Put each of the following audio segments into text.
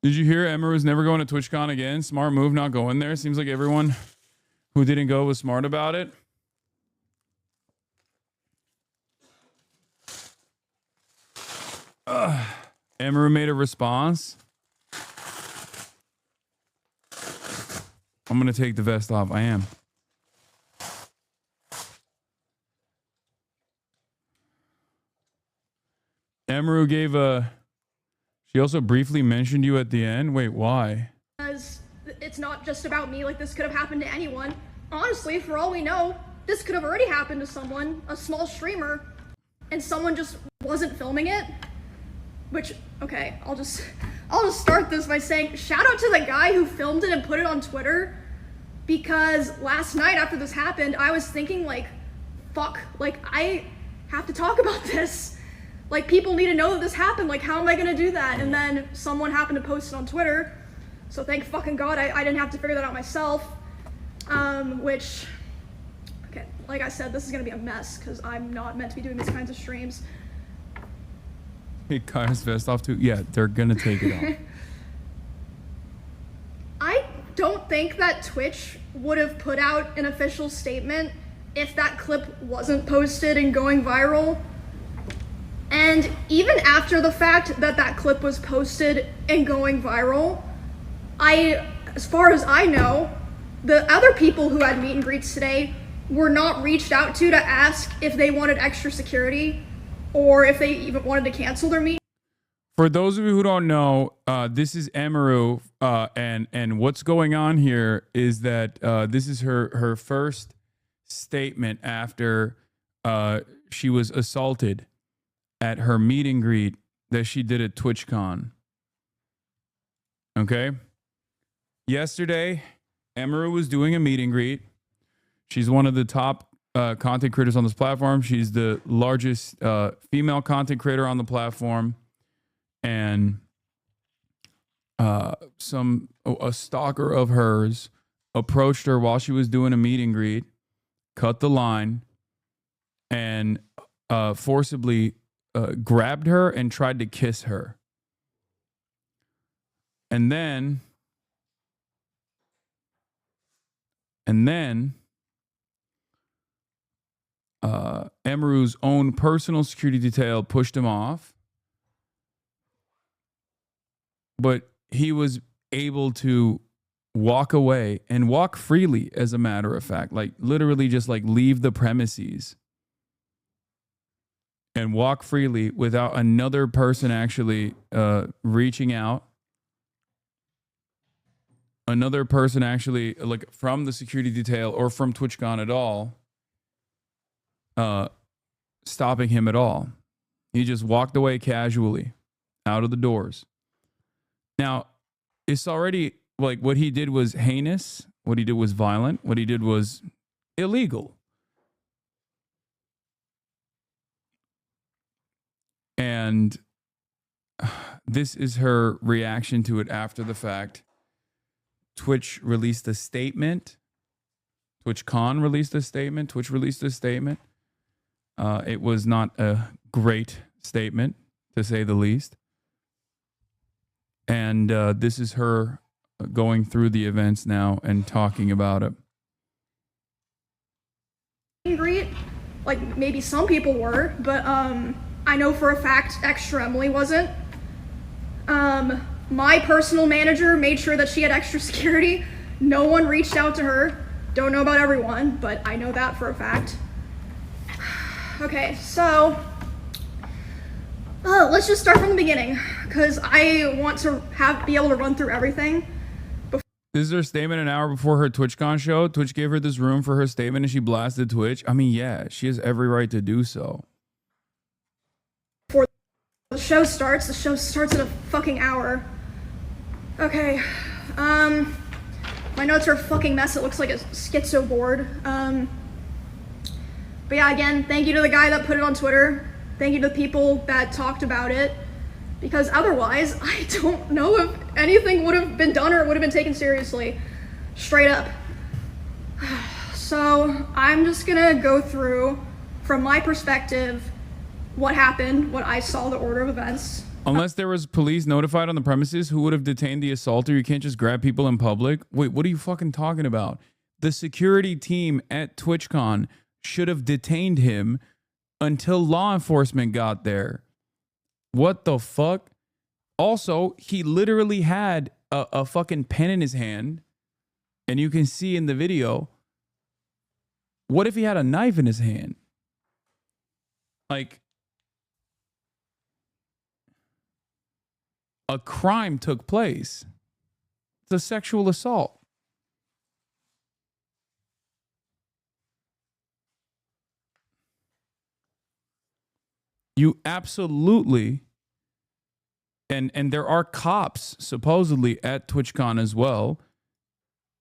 Did you hear Emiru's never going to TwitchCon again? Smart move not going there. Seems like everyone who didn't go was smart about it. Emiru made a response. I'm going to take the vest off. I am. Emiru gave a... She also briefly mentioned you at the end. Wait, why? Because it's not just about me. Like, this could have happened to anyone. Honestly, for all we know, this could have already happened to someone, a small streamer, and someone just wasn't filming it. Which, okay, I'll just start this by saying, shout out to the guy who filmed it and put it on Twitter, because last night after this happened, I was thinking, like, fuck, like, I have to talk about this. Like, people need to know that this happened. Like, how am I gonna do that? And then someone happened to post it on Twitter. So thank fucking God I didn't have to figure that out myself. Which, okay, like I said, this is gonna be a mess because I'm not meant to be doing these kinds of streams. Hey, Kaya's vest off too? Yeah, they're gonna take it off. I don't think that Twitch would have put out an official statement if that clip wasn't posted and going viral. And even after the fact that that clip was posted and going viral, as far as I know, the other people who had meet and greets today were not reached out to ask if they wanted extra security or if they even wanted to cancel their meet. For those of you who don't know, this is Emiru, and what's going on here is that this is her first statement after she was assaulted at her meet and greet that she did at TwitchCon. Okay? Yesterday, Emiru was doing a meet and greet. She's one of the top content creators on this platform. She's the largest female content creator on the platform. And a stalker of hers approached her while she was doing a meet and greet, cut the line, and forcibly grabbed her and tried to kiss her. And then Emiru's own personal security detail pushed him off, but he was able to walk away and walk freely, as a matter of fact, like literally just like leave the premises and walk freely without another person actually reaching out. Another person actually, like from the security detail or from TwitchCon at all, stopping him at all. He just walked away casually out of the doors. Now, it's already like what he did was heinous. What he did was violent. What he did was illegal. And this is her reaction to it after the fact. Twitch released a statement. TwitchCon released a statement. Twitch released a statement. It was not a great statement, to say the least. And this is her going through the events now and talking about it. Greet, like maybe some people were, but I know for a fact Extra Emily wasn't. My personal manager made sure that she had extra security. No one reached out to her. Don't know about everyone, but I know that for a fact. Okay, so let's just start from the beginning, because I want to be able to run through everything. This is her statement an hour before her TwitchCon show. Twitch gave her this room for her statement and she blasted Twitch. I mean, yeah, she has every right to do so. Before the show starts in a fucking hour. Okay, my notes are a fucking mess. It looks like a schizo board. But yeah, again, thank you to the guy that put it on Twitter. Thank you to the people that talked about it. Because otherwise, I don't know if anything would have been done or it would have been taken seriously. Straight up. So I'm just gonna go through, from my perspective, what happened, what I saw, the order of events. Unless there was police notified on the premises, who would have detained the assaulter? You can't just grab people in public. Wait, what are you fucking talking about? The security team at TwitchCon should have detained him until law enforcement got there. What the fuck? Also, he literally had a fucking pen in his hand, and you can see in the video. What if he had a knife in his hand? Like, a crime took place. It's a sexual assault. You absolutely, and there are cops supposedly at TwitchCon as well.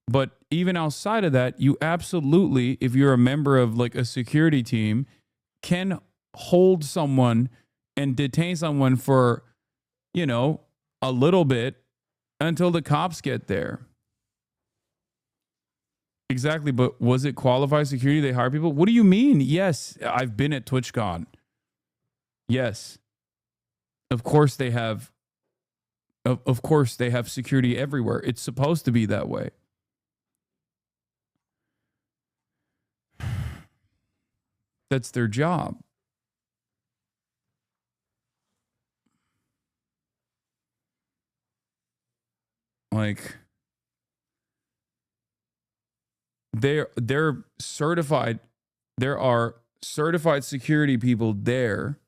But even outside of that, you absolutely, if you're a member of like a security team, can hold someone and detain someone for, you know, a little bit until the cops get there. Exactly. But was it qualified security? They hire people? What do you mean? Yes, I've been at TwitchCon. Yes. Of course they have. Of course they have security everywhere. It's supposed to be that way. That's their job. Like, they're certified. There are certified security people there.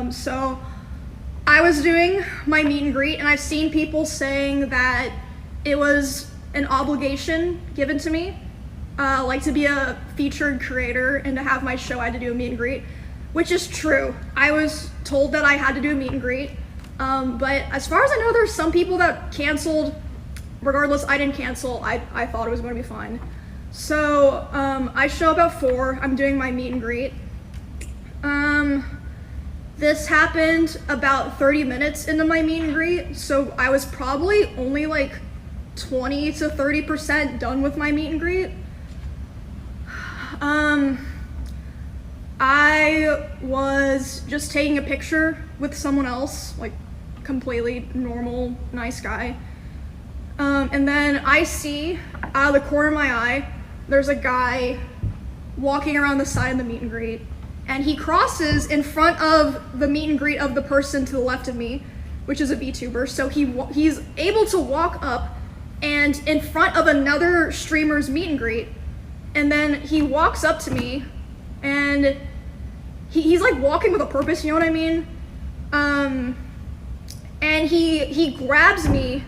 So I was doing my meet and greet, and I've seen people saying that it was an obligation given to me, like to be a featured creator and to have my show, I had to do a meet and greet, which is true. I was told that I had to do a meet and greet, but as far as I know, there's some people that canceled. Regardless, I didn't cancel. I thought it was going to be fine. So I show up at 4. I'm doing my meet and greet. This happened about 30 minutes into my meet and greet, so I was probably only like 20 to 30% done with my meet and greet. I was just taking a picture with someone else, like completely normal, nice guy. And then I see out of the corner of my eye, there's a guy walking around the side of the meet and greet. And he crosses in front of the meet and greet of the person to the left of me, which is a VTuber. So he's able to walk up and in front of another streamer's meet and greet. And then he walks up to me and he's like walking with a purpose, you know what I mean? And he grabs me,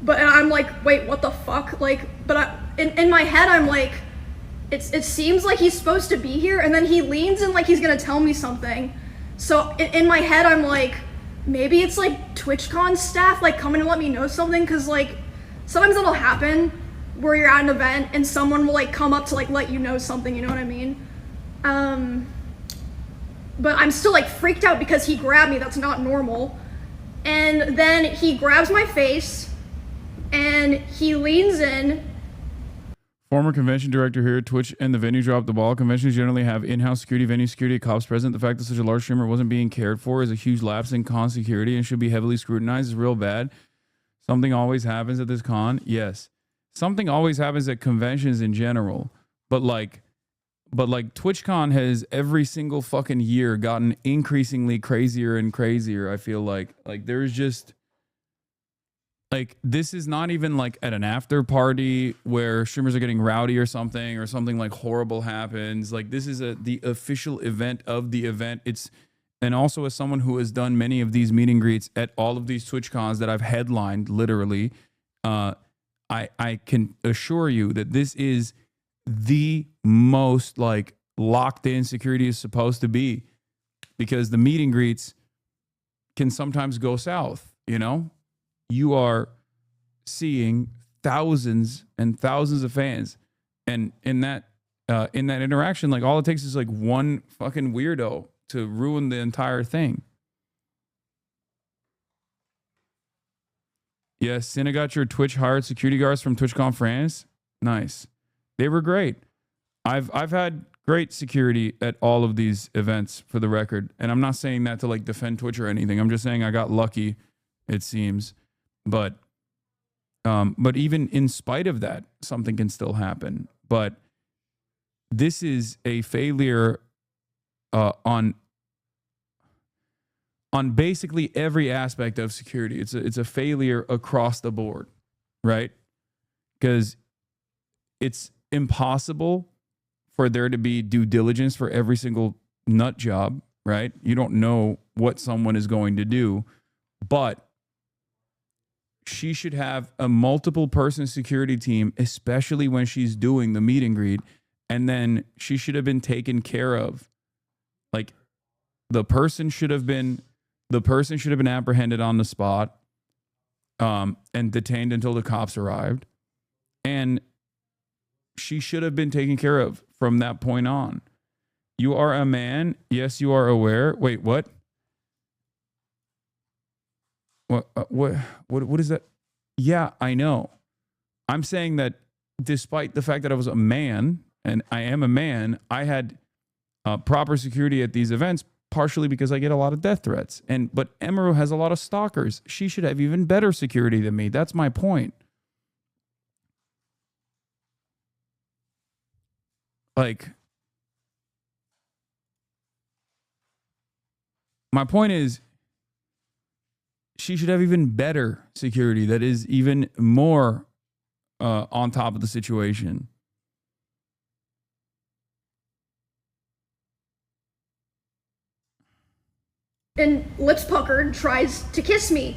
but I'm like, wait, what the fuck? Like, but in my head, I'm like, it seems like he's supposed to be here, and then he leans in like he's gonna tell me something. So in my head, I'm like, maybe it's like TwitchCon staff like coming to let me know something, because like sometimes it'll happen where you're at an event and someone will like come up to like let you know something, you know what I mean? But I'm still like freaked out because he grabbed me. That's not normal. And then he grabs my face and he leans in. Former convention director here at Twitch, and the venue dropped the ball. Conventions generally have in-house security, venue security, cops present. The fact that such a large streamer wasn't being cared for is a huge lapse in con security and should be heavily scrutinized. It's real bad. Something always happens at this con. Yes. Something always happens at conventions in general. But like TwitchCon has every single fucking year gotten increasingly crazier and crazier. I feel like there's just like, this is not even like at an after party where streamers are getting rowdy or something like horrible happens. Like, this is the official event of the event. And also as someone who has done many of these meet and greets at all of these TwitchCons that I've headlined, literally, I can assure you that this is the most like locked in security is supposed to be, because the meet and greets can sometimes go south, you know? You are seeing thousands and thousands of fans, and in that interaction, like, all it takes is like one fucking weirdo to ruin the entire thing. Yes, Cine got your Twitch hired security guards from TwitchCon France. Nice. They were great. I've had great security at all of these events, for the record. And I'm not saying that to like defend Twitch or anything. I'm just saying I got lucky, it seems. But even in spite of that, something can still happen. But this is a failure on basically every aspect of security. It's a failure across the board, right? Because it's impossible for there to be due diligence for every single nut job, right? You don't know what someone is going to do, but she should have a multiple person security team, especially when she's doing the meet and greet. And then she should have been taken care of. Like the person should have been apprehended on the spot, and detained until the cops arrived. And she should have been taken care of from that point on. You are a man. Yes, you are aware. Wait, what? What is that? Yeah, I know. I'm saying that despite the fact that I was a man, and I am a man, I had proper security at these events, partially because I get a lot of death threats. But Emiru has a lot of stalkers. She should have even better security than me. That's my point. Like, my point is, she should have even better security that is even more on top of the situation. And lips puckered, tries to kiss me.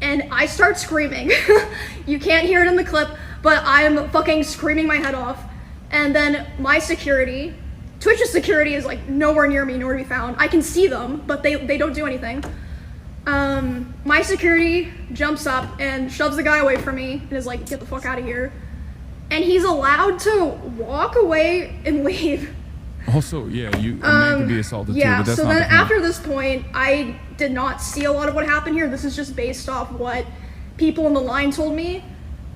And I start screaming. You can't hear it in the clip, but I'm fucking screaming my head off. And then my security, Twitch's security, is like nowhere near me, nor to be found. I can see them, but they don't do anything. My security jumps up and shoves the guy away from me and is like, get the fuck out of here. And he's allowed to walk away and leave. Also, yeah, a man can be assaulted too, but that's so not then the point. after this point, I did not see a lot of what happened here. This is just based off what people in the line told me.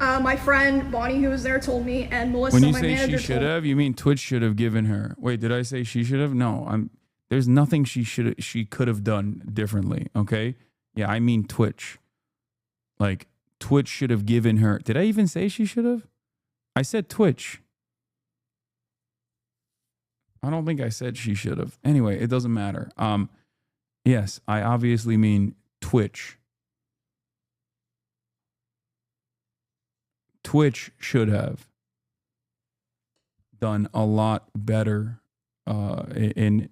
My friend Bonnie, who was there, told me, and Melissa, when you my say manager, she should have, you mean Twitch should have given her? Wait, did I say she should have? No, there's nothing she could have done differently. Okay, yeah, I mean Twitch. Like Twitch should have given her. Did I even say she should have? I said Twitch. I don't think I said she should have. Anyway, it doesn't matter. Yes, I obviously mean Twitch. Twitch should have done a lot better, in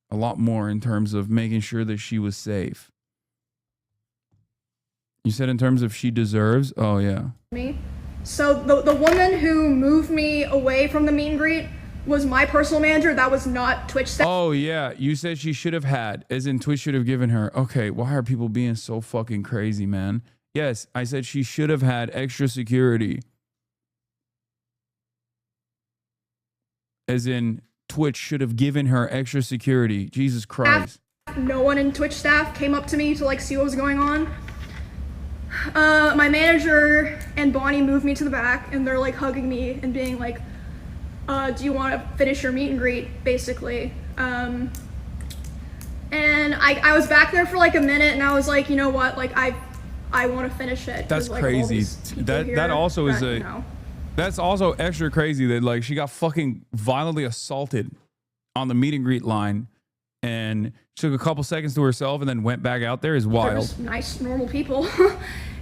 a lot more in terms of making sure that she was safe. You said in terms of she deserves? Oh yeah. Me. So the woman who moved me away from the meet and greet was my personal manager. That was not Twitch staff. Oh yeah, you said she should have had, as in Twitch should have given her. Okay, why are people being so fucking crazy, man? Yes, I said she should have had extra security. As in Twitch should have given her extra security. Jesus Christ. No one in Twitch staff came up to me to like see what was going on. My manager and Bonnie moved me to the back, and they're like hugging me and being like, do you want to finish your meet and greet, basically. And I was back there for like a minute, and I was like, you know what, like I want to finish it. That's like, crazy. That also is a, you know. That's also extra crazy that like she got fucking violently assaulted on the meet and greet line and took a couple seconds to herself and then went back out there is wild. They're just nice, normal people.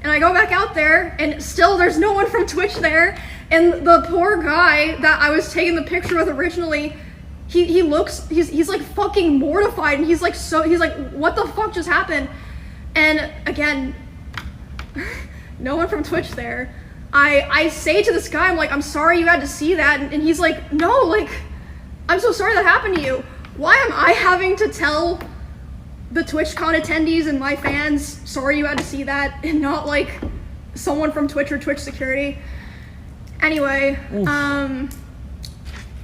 And I go back out there, and still there's no one from Twitch there. And the poor guy that I was taking the picture with originally, he's like fucking mortified, and he's like, what the fuck just happened? And again, no one from Twitch there. I say to this guy, I'm like, I'm sorry you had to see that. And he's like, no, like, I'm so sorry that happened to you. Why am I having to tell the TwitchCon attendees and my fans, sorry you had to see that, and not like someone from Twitch or Twitch security? Anyway,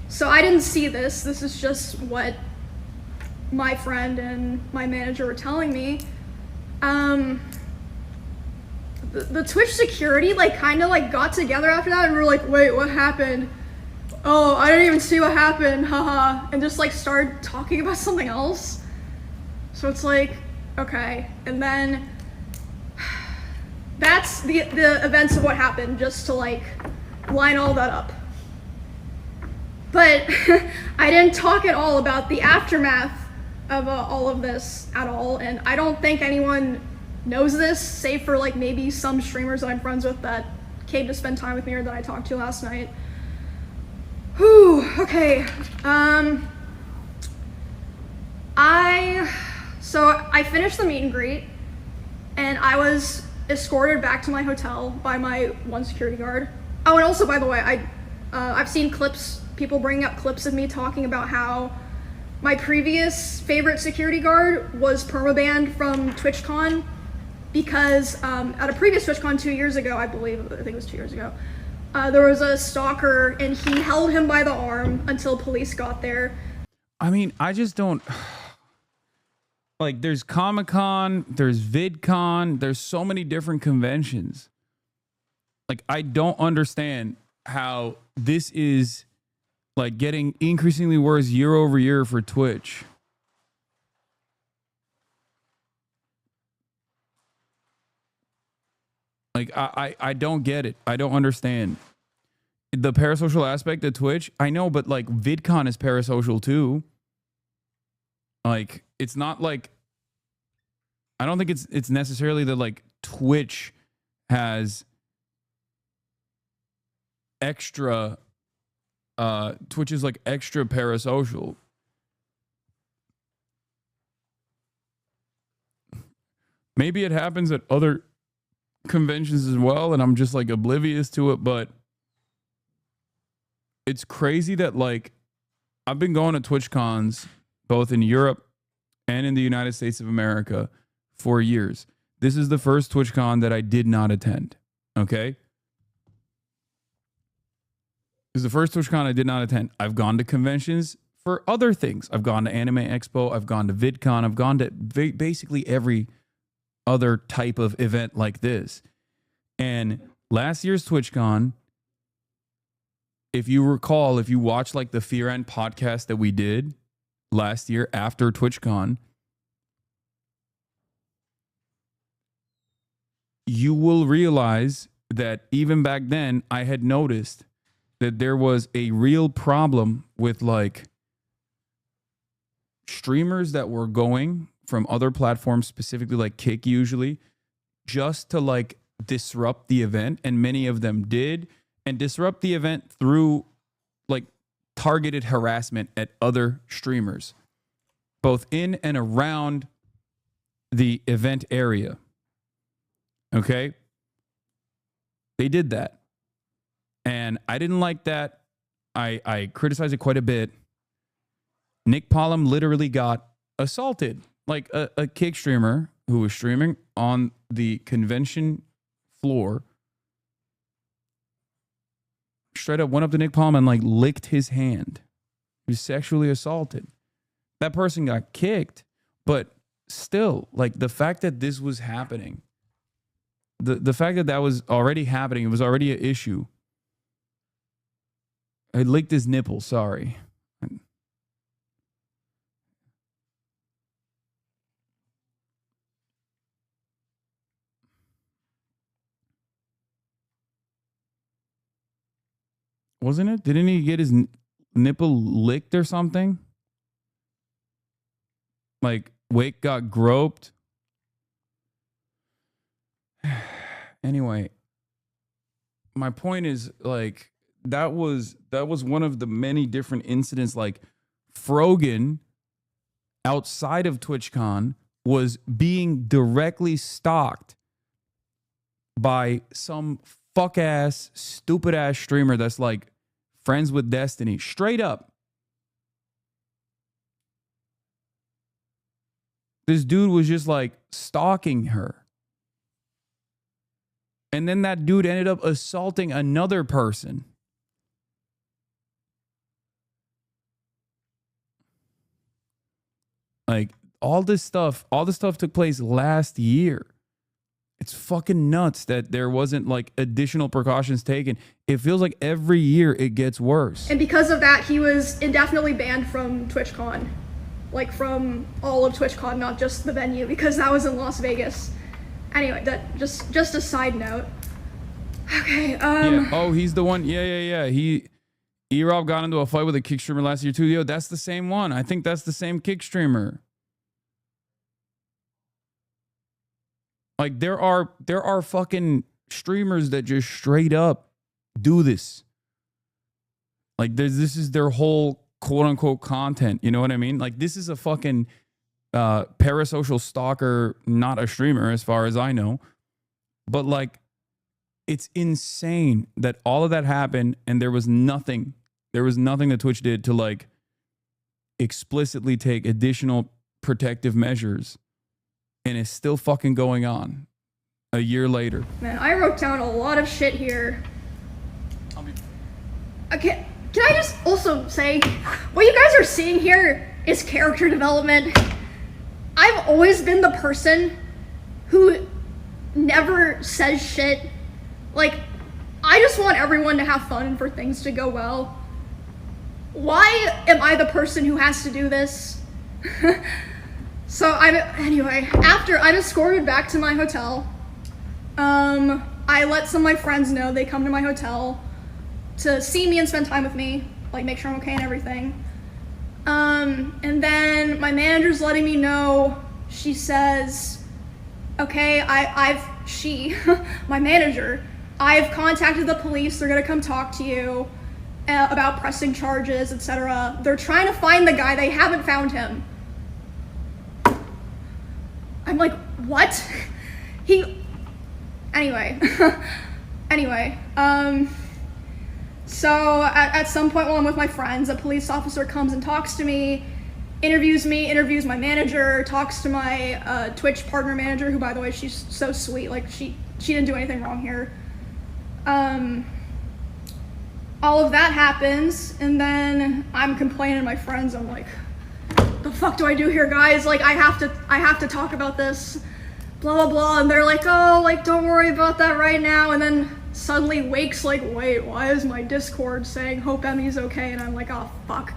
so I didn't see this. This is just what my friend and my manager were telling me. the Twitch security like kind of like got together after that, and we were like, wait, what happened? Oh, I didn't even see what happened, haha, and just like started talking about something else. So it's like, okay, and then that's the events of what happened, just to like line all that up. But I didn't talk at all about the aftermath of all of this at all, and I don't think anyone knows this, save for like maybe some streamers that I'm friends with that came to spend time with me or that I talked to last night. Whew, okay. So I finished the meet and greet, and I was escorted back to my hotel by my one security guard. Oh, and also, by the way, I've seen clips, people bringing up clips of me talking about how my previous favorite security guard was permabanned from TwitchCon because at a previous TwitchCon 2 years ago, I think it was 2 years ago, there was a stalker and he held him by the arm until police got there. I mean, I just don't... Like, there's Comic-Con, there's VidCon, there's so many different conventions. Like, I don't understand how this is, like, getting increasingly worse year over year for Twitch. Like, I don't get it. I don't understand. The parasocial aspect of Twitch, I know, but, like, VidCon is parasocial, too. Like, it's not like, I don't think it's necessarily that like Twitch has extra, Twitch is like extra parasocial. Maybe it happens at other conventions as well, and I'm just like oblivious to it, but it's crazy that like I've been going to Twitch cons both in Europe and in the United States of America for years. This is the first TwitchCon that I did not attend. Okay? This is the first TwitchCon I did not attend. I've gone to conventions for other things. I've gone to Anime Expo. I've gone to VidCon. I've gone to basically every other type of event like this. And last year's TwitchCon, if you recall, if you watched like the Fear End podcast that we did last year after TwitchCon, you will realize that even back then, I had noticed that there was a real problem with like streamers that were going from other platforms, specifically like Kick usually, just to like disrupt the event. And many of them did, and disrupt the event through like targeted harassment at other streamers, both in and around the event area. Okay? They did that. And I didn't like that. I criticized it quite a bit. Nick Pollum literally got assaulted. Like a Kick streamer who was streaming on the convention floor straight up went up to Nick Pollum and like licked his hand. He was sexually assaulted. That person got kicked, but still, like the fact that this was happening, the fact that that was already happening, it was already an issue. I licked his nipple, sorry. Wasn't it? Didn't he get his nipple licked or something? Like Wake got groped. Anyway, my point is like that was one of the many different incidents. Like Frogan outside of TwitchCon was being directly stalked by some fuck ass, stupid ass streamer that's like friends with Destiny. Straight up. This dude was just like stalking her. And then that dude ended up assaulting another person. Like all this stuff took place last year. It's fucking nuts that there wasn't like additional precautions taken. It feels like every year it gets worse. And because of that, he was indefinitely banned from TwitchCon. Like from all of TwitchCon, not just the venue, because that was in Las Vegas. Anyway, that just a side note. Okay, Yeah. Oh, he's the one. Yeah. E-Rob got into a fight with a kick streamer last year too. Yo, that's the same one. I think that's the same kick streamer. Like there are fucking streamers that just straight up do this. Like this is their whole quote unquote content. You know what I mean? Like this is a fucking parasocial stalker, not a streamer as far as I know. But like it's insane that all of that happened and there was nothing that Twitch did to like explicitly take additional protective measures. And it's still fucking going on a year later. Man, I wrote down a lot of shit here. Okay, can I just also say, what you guys are seeing here is character development. I've always been the person who never says shit. Like, I just want everyone to have fun and for things to go well. Why am I the person who has to do this? So anyway, after I'm escorted back to my hotel, I let some of my friends know they come to my hotel to see me and spend time with me, like make sure I'm okay and everything. And then my manager's letting me know, she says, okay, my manager, I've contacted the police, they're gonna come talk to you about pressing charges, etc. They're trying to find the guy, they haven't found him. I'm like, what? Anyway, so at some point while I'm with my friends, a police officer comes and talks to me, interviews my manager, talks to my Twitch partner manager, who by the way, she's so sweet, like she didn't do anything wrong here. All of that happens, and then I'm complaining to my friends, I'm like, the fuck do I do here, guys? Like, I have to talk about this, blah, blah, blah. And they're like, oh, like, don't worry about that right now. And then suddenly Wake's like, wait, why is my Discord saying hope Emmy's okay? And I'm like, oh, fuck.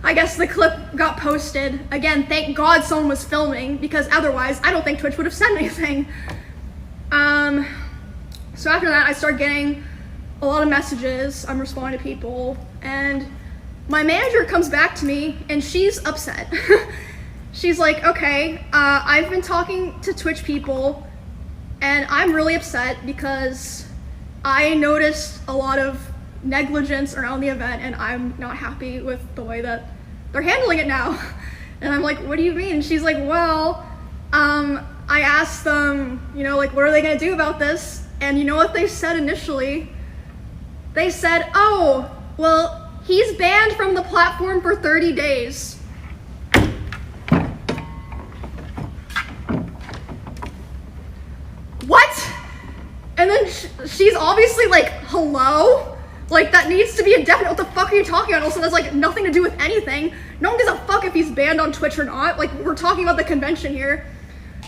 I guess the clip got posted. Again, thank God someone was filming, because otherwise I don't think Twitch would have said anything. So after that, I start getting a lot of messages. I'm responding to people, and my manager comes back to me and she's upset. She's like, okay, I've been talking to Twitch people and I'm really upset because I noticed a lot of negligence around the event and I'm not happy with the way that they're handling it now. And I'm like, what do you mean? She's like, well, I asked them, you know, like, what are they gonna do about this? And you know what they said initially? They said, oh, well, he's banned from the platform for 30 days. What? And then she's obviously like, hello? Like, that needs to be indefinite. What the fuck are you talking about? Also, that's like nothing to do with anything. No one gives a fuck if he's banned on Twitch or not. Like, we're talking about the convention here.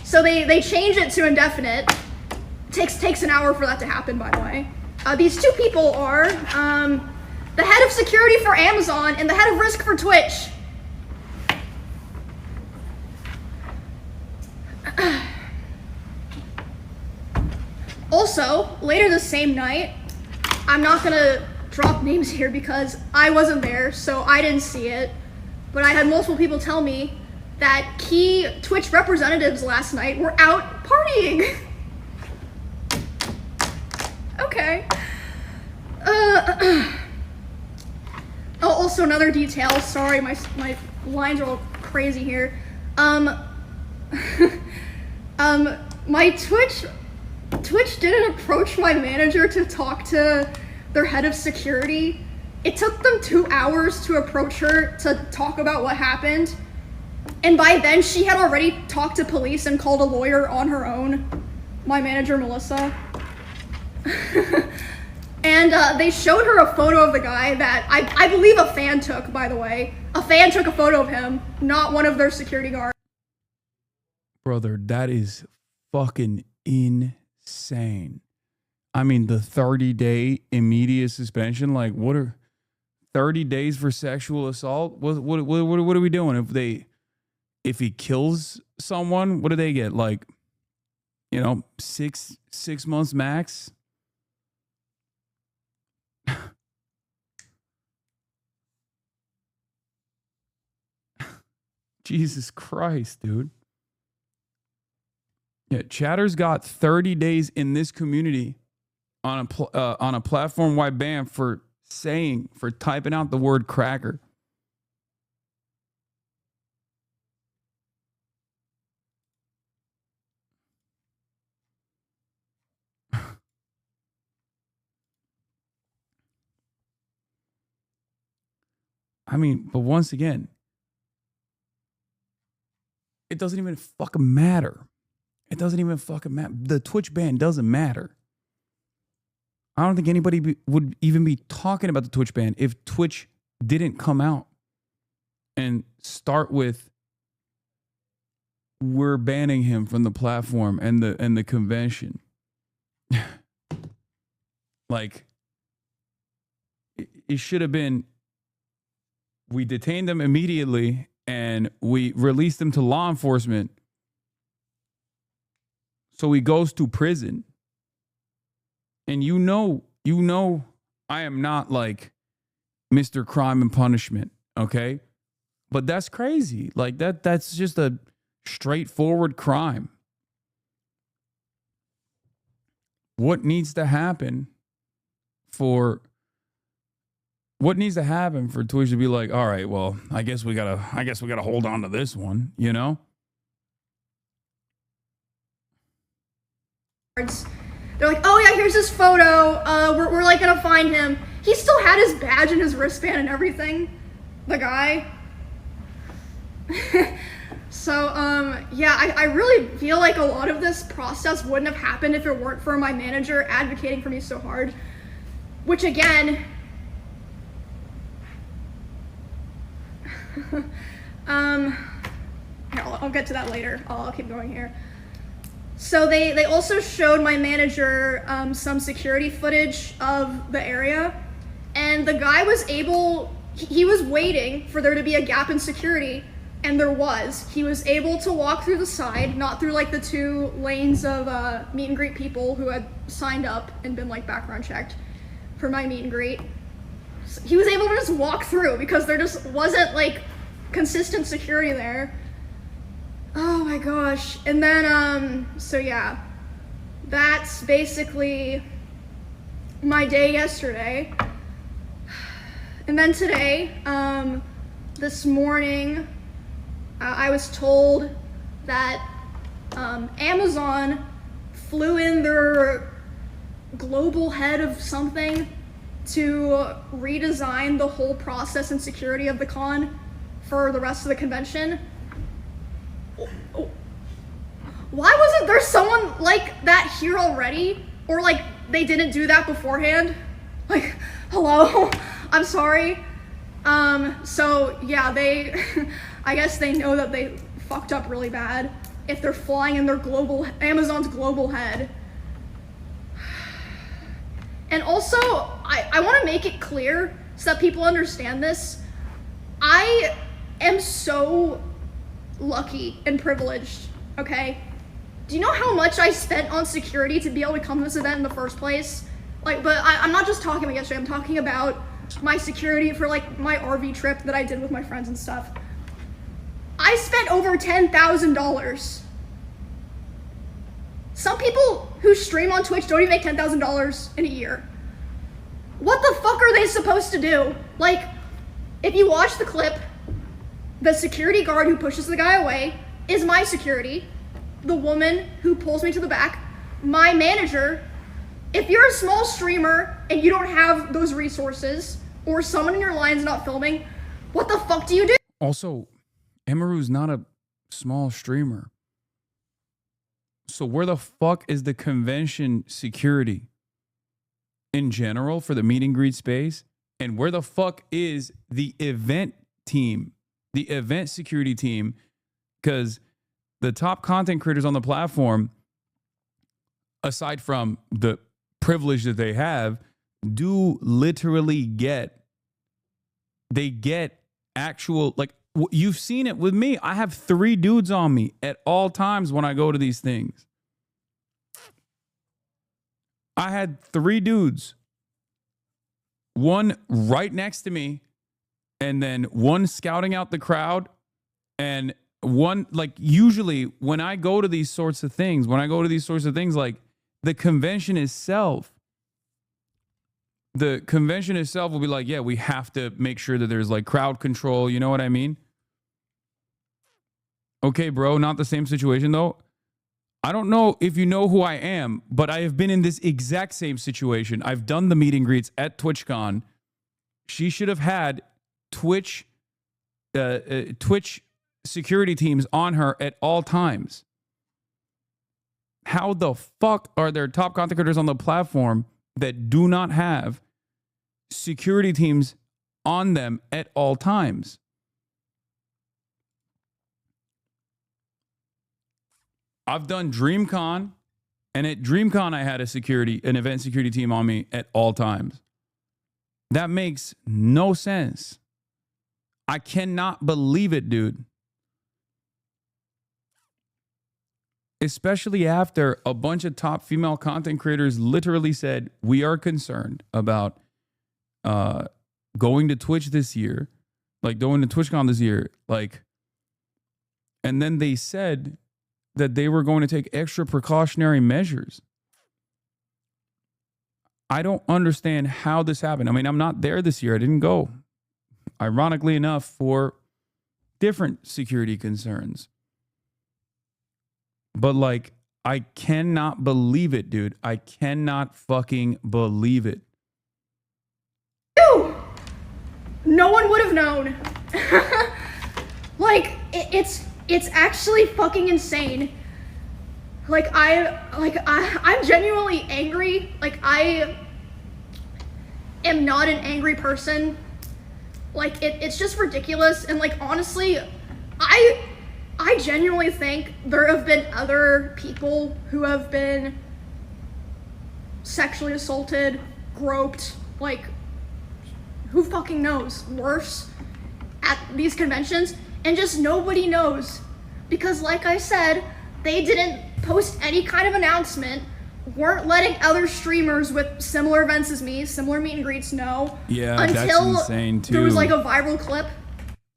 So they change it to indefinite. Takes an hour for that to happen, by the way. These two people are, the head of security for Amazon and the head of risk for Twitch. Also, later the same night, I'm not gonna drop names here because I wasn't there, so I didn't see it, but I had multiple people tell me that key Twitch representatives last night were out partying. Okay. Also another detail, sorry, my lines are all crazy here. My Twitch didn't approach my manager to talk to their head of security. It took them 2 hours to approach her to talk about what happened. And by then she had already talked to police and called a lawyer on her own, my manager, Melissa. And they showed her a photo of the guy that I believe a fan took, by the way. A fan took a photo of him, not one of their security guards. Brother, that is fucking insane. I mean, the 30-day immediate suspension, like what are 30 days for sexual assault? What are we doing? If he kills someone, what do they get? Like, 6 months max? Jesus Christ, dude. Yeah, Chatter's got 30 days in this community on a platform-wide ban for typing out the word cracker. I mean, but once again, it doesn't even fucking matter. It doesn't even fucking matter. The Twitch ban doesn't matter. I don't think anybody would even be talking about the Twitch ban if Twitch didn't come out and start with, we're banning him from the platform and the convention. Like, it should have been, we detained them immediately and we released him to law enforcement. So he goes to prison. And you know, I am not like Mr. Crime and Punishment, okay? But that's crazy. Like that's just a straightforward crime. What needs to happen for Twitch to be like, all right, well, I guess we gotta hold on to this one, you know? They're like, oh yeah, here's his photo. We're like gonna find him. He still had his badge and his wristband and everything. The guy. So, yeah, I really feel like a lot of this process wouldn't have happened if it weren't for my manager advocating for me so hard. Which again, here, I'll get to that later. I'll keep going here. So they also showed my manager some security footage of the area, and the guy was he was waiting for there to be a gap in security, and there was. He was able to walk through the side, not through like the 2 lanes of meet and greet people who had signed up and been like background checked for my meet and greet. So he was able to just walk through because there just wasn't like consistent security there. Oh my gosh. And then, so yeah, that's basically my day yesterday. And then today, this morning, I was told that Amazon flew in their global head of something to redesign the whole process and security of the con for the rest of the convention. Why wasn't there someone like that here already? Or like they didn't do that beforehand? Like, hello? I'm sorry. So yeah, I guess they know that they fucked up really bad if they're flying in their Amazon's global head. And also, I want to make it clear so that people understand this. I am so lucky and privileged, okay? Do you know how much I spent on security to be able to come to this event in the first place? Like, but I'm not just talking about yesterday, I'm talking about my security for like my RV trip that I did with my friends and stuff. I spent over $10,000. Some people who stream on Twitch don't even make $10,000 in a year. What the fuck are they supposed to do? Like, if you watch the clip, the security guard who pushes the guy away is my security. The woman who pulls me to the back, my manager. If you're a small streamer and you don't have those resources, or someone in your line's not filming, what the fuck do you do? Also, Emiru's not a small streamer. So where the fuck is the convention security in general for the meet and greet space? And where the fuck is the event team, the event security team? Because the top content creators on the platform aside from the privilege that they have, do literally get actual, like, you've seen it with me. I have 3 dudes on me at all times when I go to these things. I had 3 dudes, one right next to me, and then one scouting out the crowd, and one, like, usually when I go to these sorts of things, like, the convention itself will be like, yeah, we have to make sure that there's like crowd control. You know what I mean? Okay, bro, not the same situation though. I don't know if you know who I am, but I have been in this exact same situation. I've done the meet and greets at TwitchCon. She should have had Twitch security teams on her at all times. How the fuck are there top content creators on the platform that do not have security teams on them at all times? I've done DreamCon, and at DreamCon I had an event security team on me at all times. That makes no sense. I cannot believe it, dude. Especially after a bunch of top female content creators literally said, we are concerned about going to Twitch this year, like going to TwitchCon this year, like, and then they said that they were going to take extra precautionary measures. I don't understand how this happened. I mean, I'm not there this year. I didn't go, ironically enough, for different security concerns. But like, I cannot believe it, dude. I cannot fucking believe it. Ew! No one would have known. Like, it's actually fucking insane. Like, I'm genuinely angry. Like, I am not an angry person. Like, it's just ridiculous. And like, honestly, I genuinely think there have been other people who have been sexually assaulted, groped, like, who fucking knows, worse, at these conventions, and just nobody knows. Because like I said, they didn't post any kind of announcement, weren't letting other streamers with similar events as me, similar meet and greets know. Yeah, until that's insane too. There was like a viral clip.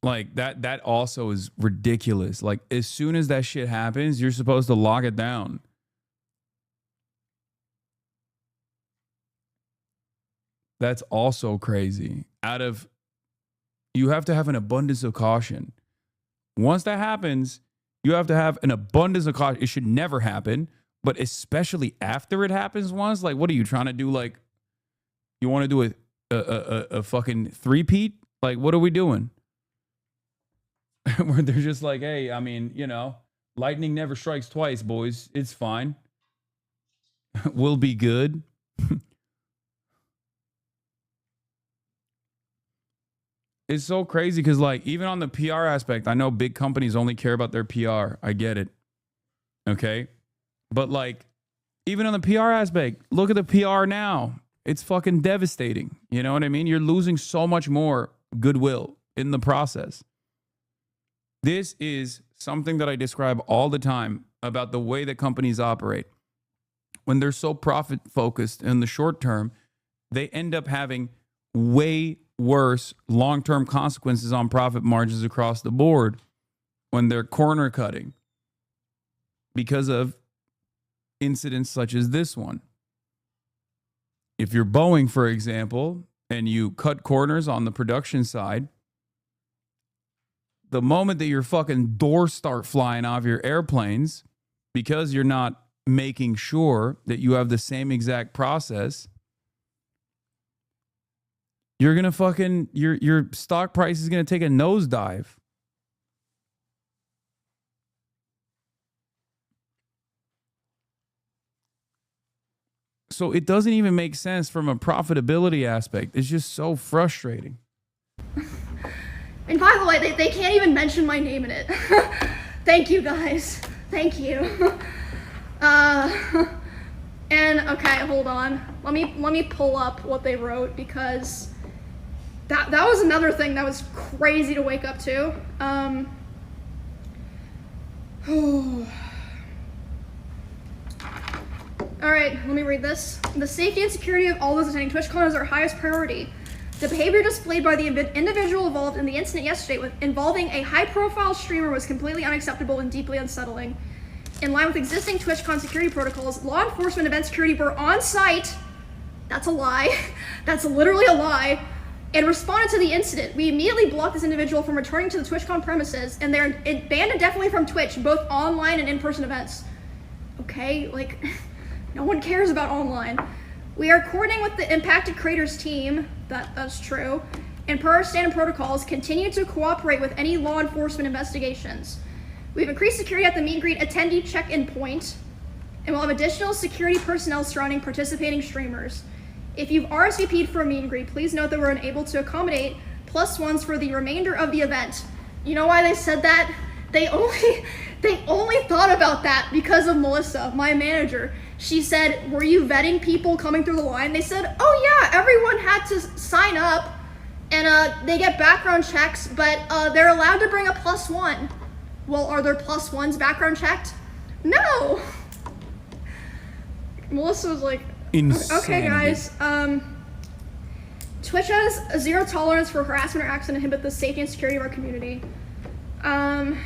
Like that also is ridiculous. Like, as soon as that shit happens, you're supposed to lock it down. That's also crazy. You have to have an abundance of caution. Once that happens, you have to have an abundance of caution. It should never happen, but especially after it happens once, like, what are you trying to do? Like, you want to do a fucking three-peat? Like, what are we doing? Where they're just like, hey, I mean, you know, lightning never strikes twice, boys. It's fine. We'll be good. It's so crazy because, like, even on the PR aspect, I know big companies only care about their PR. I get it. Okay? But, like, even on the PR aspect, look at the PR now. It's fucking devastating. You know what I mean? You're losing so much more goodwill in the process. This is something that I describe all the time about the way that companies operate. When they're so profit focused in the short term, they end up having way worse long-term consequences on profit margins across the board when they're corner cutting because of incidents such as this one. If you're Boeing, for example, and you cut corners on the production side, the moment that your fucking doors start flying off your airplanes because you're not making sure that you have the same exact process, you're going to fucking, your stock price is going to take a nosedive. So it doesn't even make sense from a profitability aspect. It's just so frustrating. And by the way, they can't even mention my name in it. Thank you, guys. Thank you. And okay, hold on. Let me pull up what they wrote, because that was another thing that was crazy to wake up to. All right, let me read this. The safety and security of all those attending TwitchCon is our highest priority. The behavior displayed by the individual involved in the incident yesterday involving a high-profile streamer was completely unacceptable and deeply unsettling. In line with existing TwitchCon security protocols, law enforcement event security were on site. That's a lie. That's literally a lie. And responded to the incident. We immediately blocked this individual from returning to the TwitchCon premises, and they're banned indefinitely from Twitch, both online and in-person events. Okay, like, no one cares about online. We are coordinating with the impacted creators team, that's true, and per our standard protocols, continue to cooperate with any law enforcement investigations. We've increased security at the meet and greet attendee check-in point, and we'll have additional security personnel surrounding participating streamers. If you've RSVP'd for a meet and greet, please note that we're unable to accommodate +1s for the remainder of the event. You know why they said that? They only thought about that because of Melissa, my manager. She said, were you vetting people coming through the line? They said, oh yeah, everyone had to sign up, and they get background checks, but they're allowed to bring a +1. Well, are there +1s background checked? No. Melissa was like, Insanity. okay guys, Twitch has 0 tolerance for harassment or acts that inhibit the safety and security of our community. I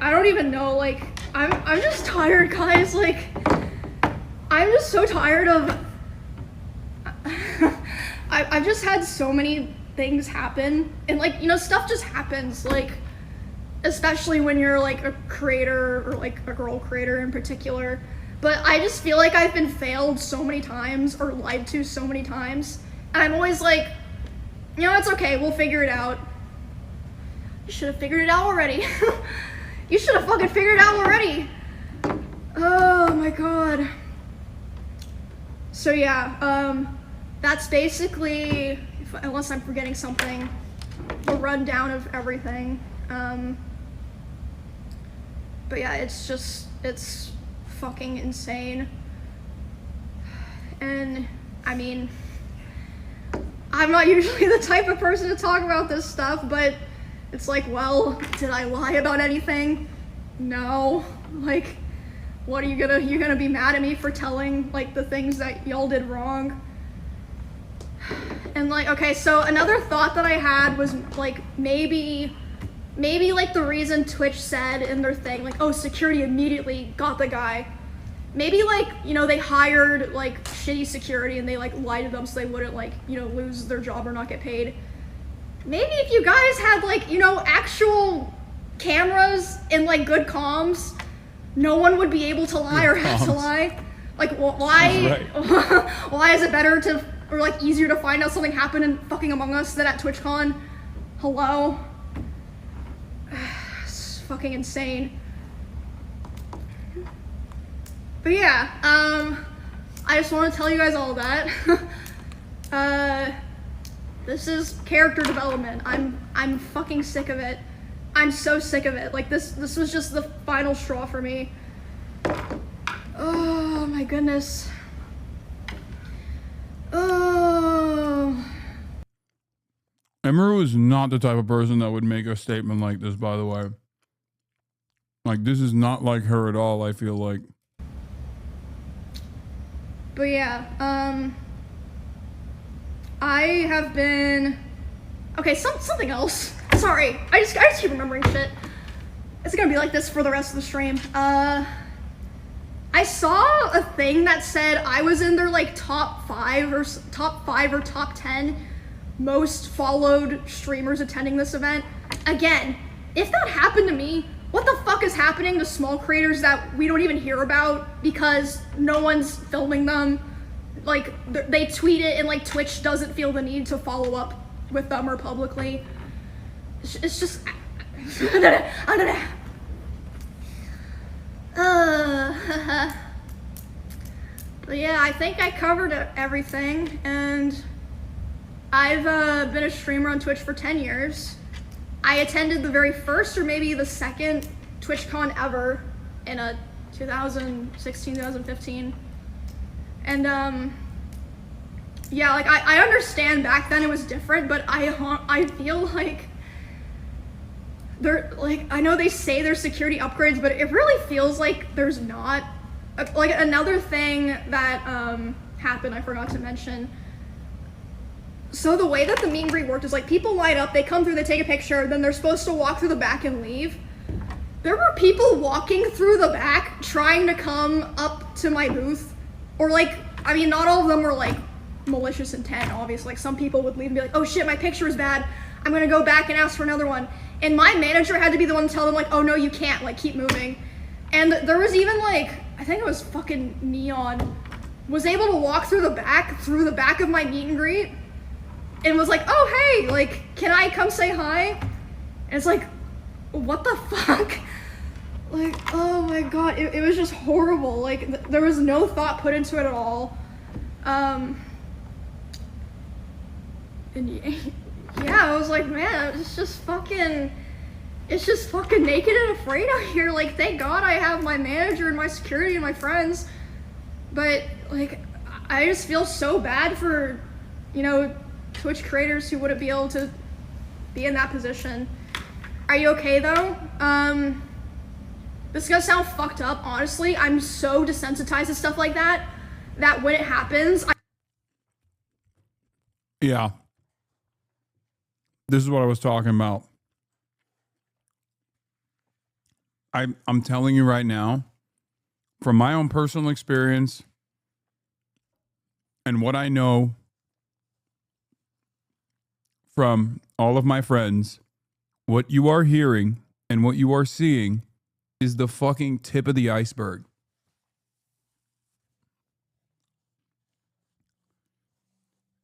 don't even know, like, I'm just tired, guys, like, I'm just so tired of, I've just had so many things happen, and like, you know, stuff just happens, like, especially when you're like a creator, or like a girl creator in particular. But I just feel like I've been failed so many times, or lied to so many times, and I'm always like, you know, it's okay, we'll figure it out. You should have figured it out already. You should have fucking figured it out already. Oh my god. So yeah, that's basically, unless I'm forgetting something, the rundown of everything. But yeah, it's fucking insane. And I mean, I'm not usually the type of person to talk about this stuff, but it's like, well, did I lie about anything? No. Like, what are you're gonna be mad at me for telling like the things that y'all did wrong? And like, okay, so another thought that I had was like, maybe like the reason Twitch said in their thing, like, oh, security immediately got the guy. Maybe like, you know, they hired like shitty security and they like lied to them so they wouldn't like, you know, lose their job or not get paid. Maybe if you guys had like, you know, actual cameras and like good comms, no one would be able to lie or have to lie. Like, why? Right. Why is it better to, or like easier to find out something happened in fucking Among Us than at TwitchCon? Hello? It's fucking insane. But yeah, I just want to tell you guys all that. This is character development. I'm fucking sick of it. I'm so sick of it. Like this was just the final straw for me. Oh my goodness. Oh. Emiru is not the type of person that would make a statement like this, by the way. Like, this is not like her at all, I feel like. But yeah, I have been, okay, something else. Sorry, I just keep remembering shit. It's gonna be like this for the rest of the stream. I saw a thing that said I was in their like top 5 or top 10 most followed streamers attending this event. Again, if that happened to me, what the fuck is happening to small creators that we don't even hear about because no one's filming them? Like, they tweet it and like Twitch doesn't feel the need to follow up with them or publicly. It's just, but yeah, I think I covered everything, and I've been a streamer on Twitch for 10 years. I attended the very first or maybe the second TwitchCon ever in 2016, 2015. And yeah, like I understand back then it was different, but I feel like I know they say there's security upgrades, but it really feels like there's not. Like another thing that happened, I forgot to mention. So the way that the meet and greet worked is like people line up, they come through, they take a picture, then they're supposed to walk through the back and leave. There were people walking through the back trying to come up to my booth, or like, I mean, not all of them were like malicious intent, obviously. Like some people would leave and be like, oh shit, my picture is bad, I'm gonna go back and ask for another one. And my manager had to be the one to tell them like, oh no, you can't, like keep moving. And there was even like, I think it was fucking Neon, was able to walk through the back of my meet and greet, and was like, oh hey, like, can I come say hi? And it's like, what the fuck? Like, oh my god, it was just horrible. Like, there was no thought put into it at all. And yeah, I was like, man, it's just fucking naked and afraid out here. Like, thank God I have my manager and my security and my friends. But, like, I just feel so bad for, you know, Twitch creators who wouldn't be able to be in that position. Are you okay, though? This is gonna sound fucked up, honestly. I'm so desensitized to stuff like that when it happens, Yeah. This is what I was talking about. I'm telling you right now, from my own personal experience and what I know from all of my friends, what you are hearing and what you are seeing is the fucking tip of the iceberg.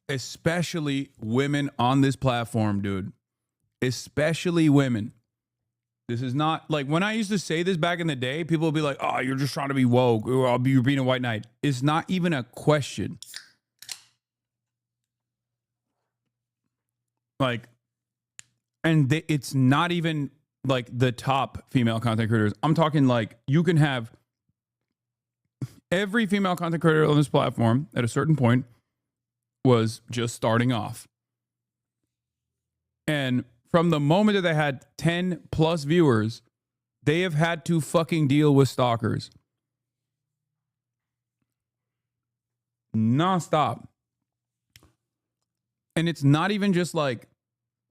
Especially women on this platform, dude. Especially women. This is not like when I used to say this back in the day, people would be like, oh, you're just trying to be woke, or you're being a white knight. It's not even a question. Like, and it's not even like the top female content creators. I'm talking like you can have every female content creator on this platform at a certain point was just starting off. And from the moment that they had 10 plus viewers, they have had to fucking deal with stalkers. Nonstop. And it's not even just like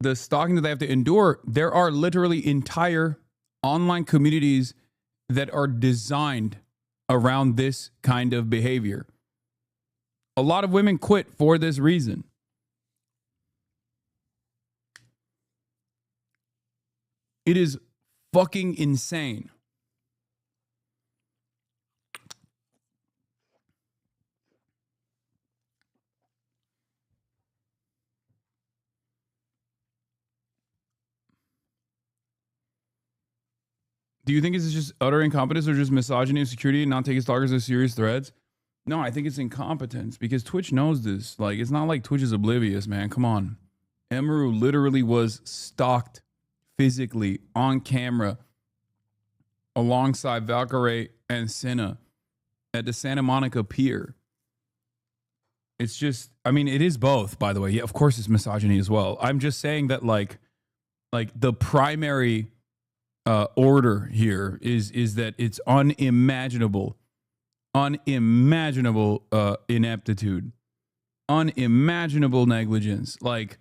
the stalking that they have to endure. There are literally entire online communities that are designed around this kind of behavior. A lot of women quit for this reason. It is fucking insane. Do you think it's just utter incompetence or just misogyny and security and not taking stalkers as serious threats? No, I think it's incompetence because Twitch knows this. Like, it's not like Twitch is oblivious, man. Come on. Emiru literally was stalked physically on camera alongside Valkyrie and Senna at the Santa Monica Pier. It's just, I mean, it is both, by the way. Yeah, of course it's misogyny as well. I'm just saying that like the primary order here is that it's unimaginable ineptitude, unimaginable negligence. Like,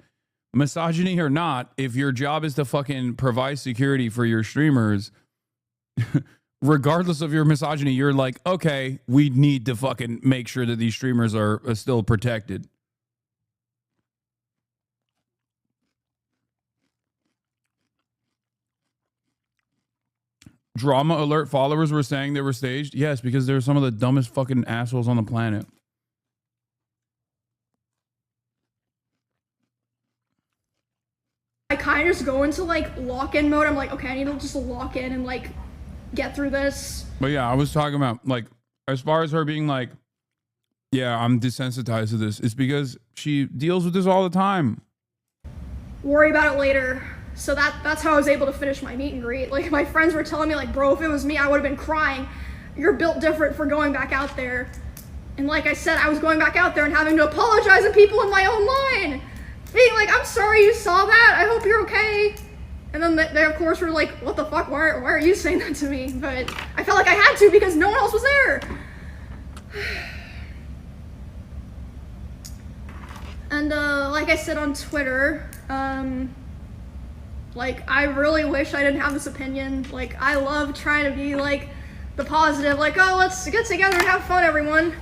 misogyny or not, if your job is to fucking provide security for your streamers, regardless of your misogyny, you're like, okay, we need to fucking make sure that these streamers are still protected. Drama alert followers were saying they were staged. Yes, because they're some of the dumbest fucking assholes on the planet. I kind of just go into like lock-in mode. I'm like, okay, I need to just lock in and like get through this. But yeah, I was talking about like, as far as her being like, yeah, I'm desensitized to this. It's because she deals with this all the time. Worry about it later. So that's how I was able to finish my meet and greet. Like, my friends were telling me, like, bro, if it was me, I would have been crying. You're built different for going back out there. And like I said, I was going back out there and having to apologize to people in my own line. Being like, I'm sorry you saw that. I hope you're okay. And then they of course were like, what the fuck? Why are you saying that to me? But I felt like I had to because no one else was there. And like I said on Twitter, like, I really wish I didn't have this opinion. Like, I love trying to be like the positive, like, oh, let's get together and have fun, everyone.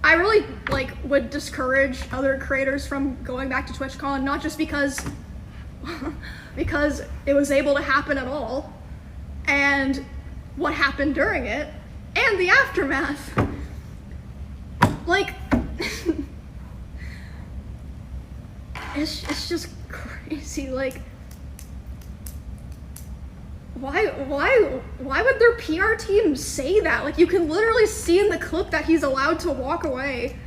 I really like would discourage other creators from going back to TwitchCon, not just because it was able to happen at all, and what happened during it, and the aftermath. Like, it's just crazy. Like, why would their PR team say that? Like, you can literally see in the clip that he's allowed to walk away.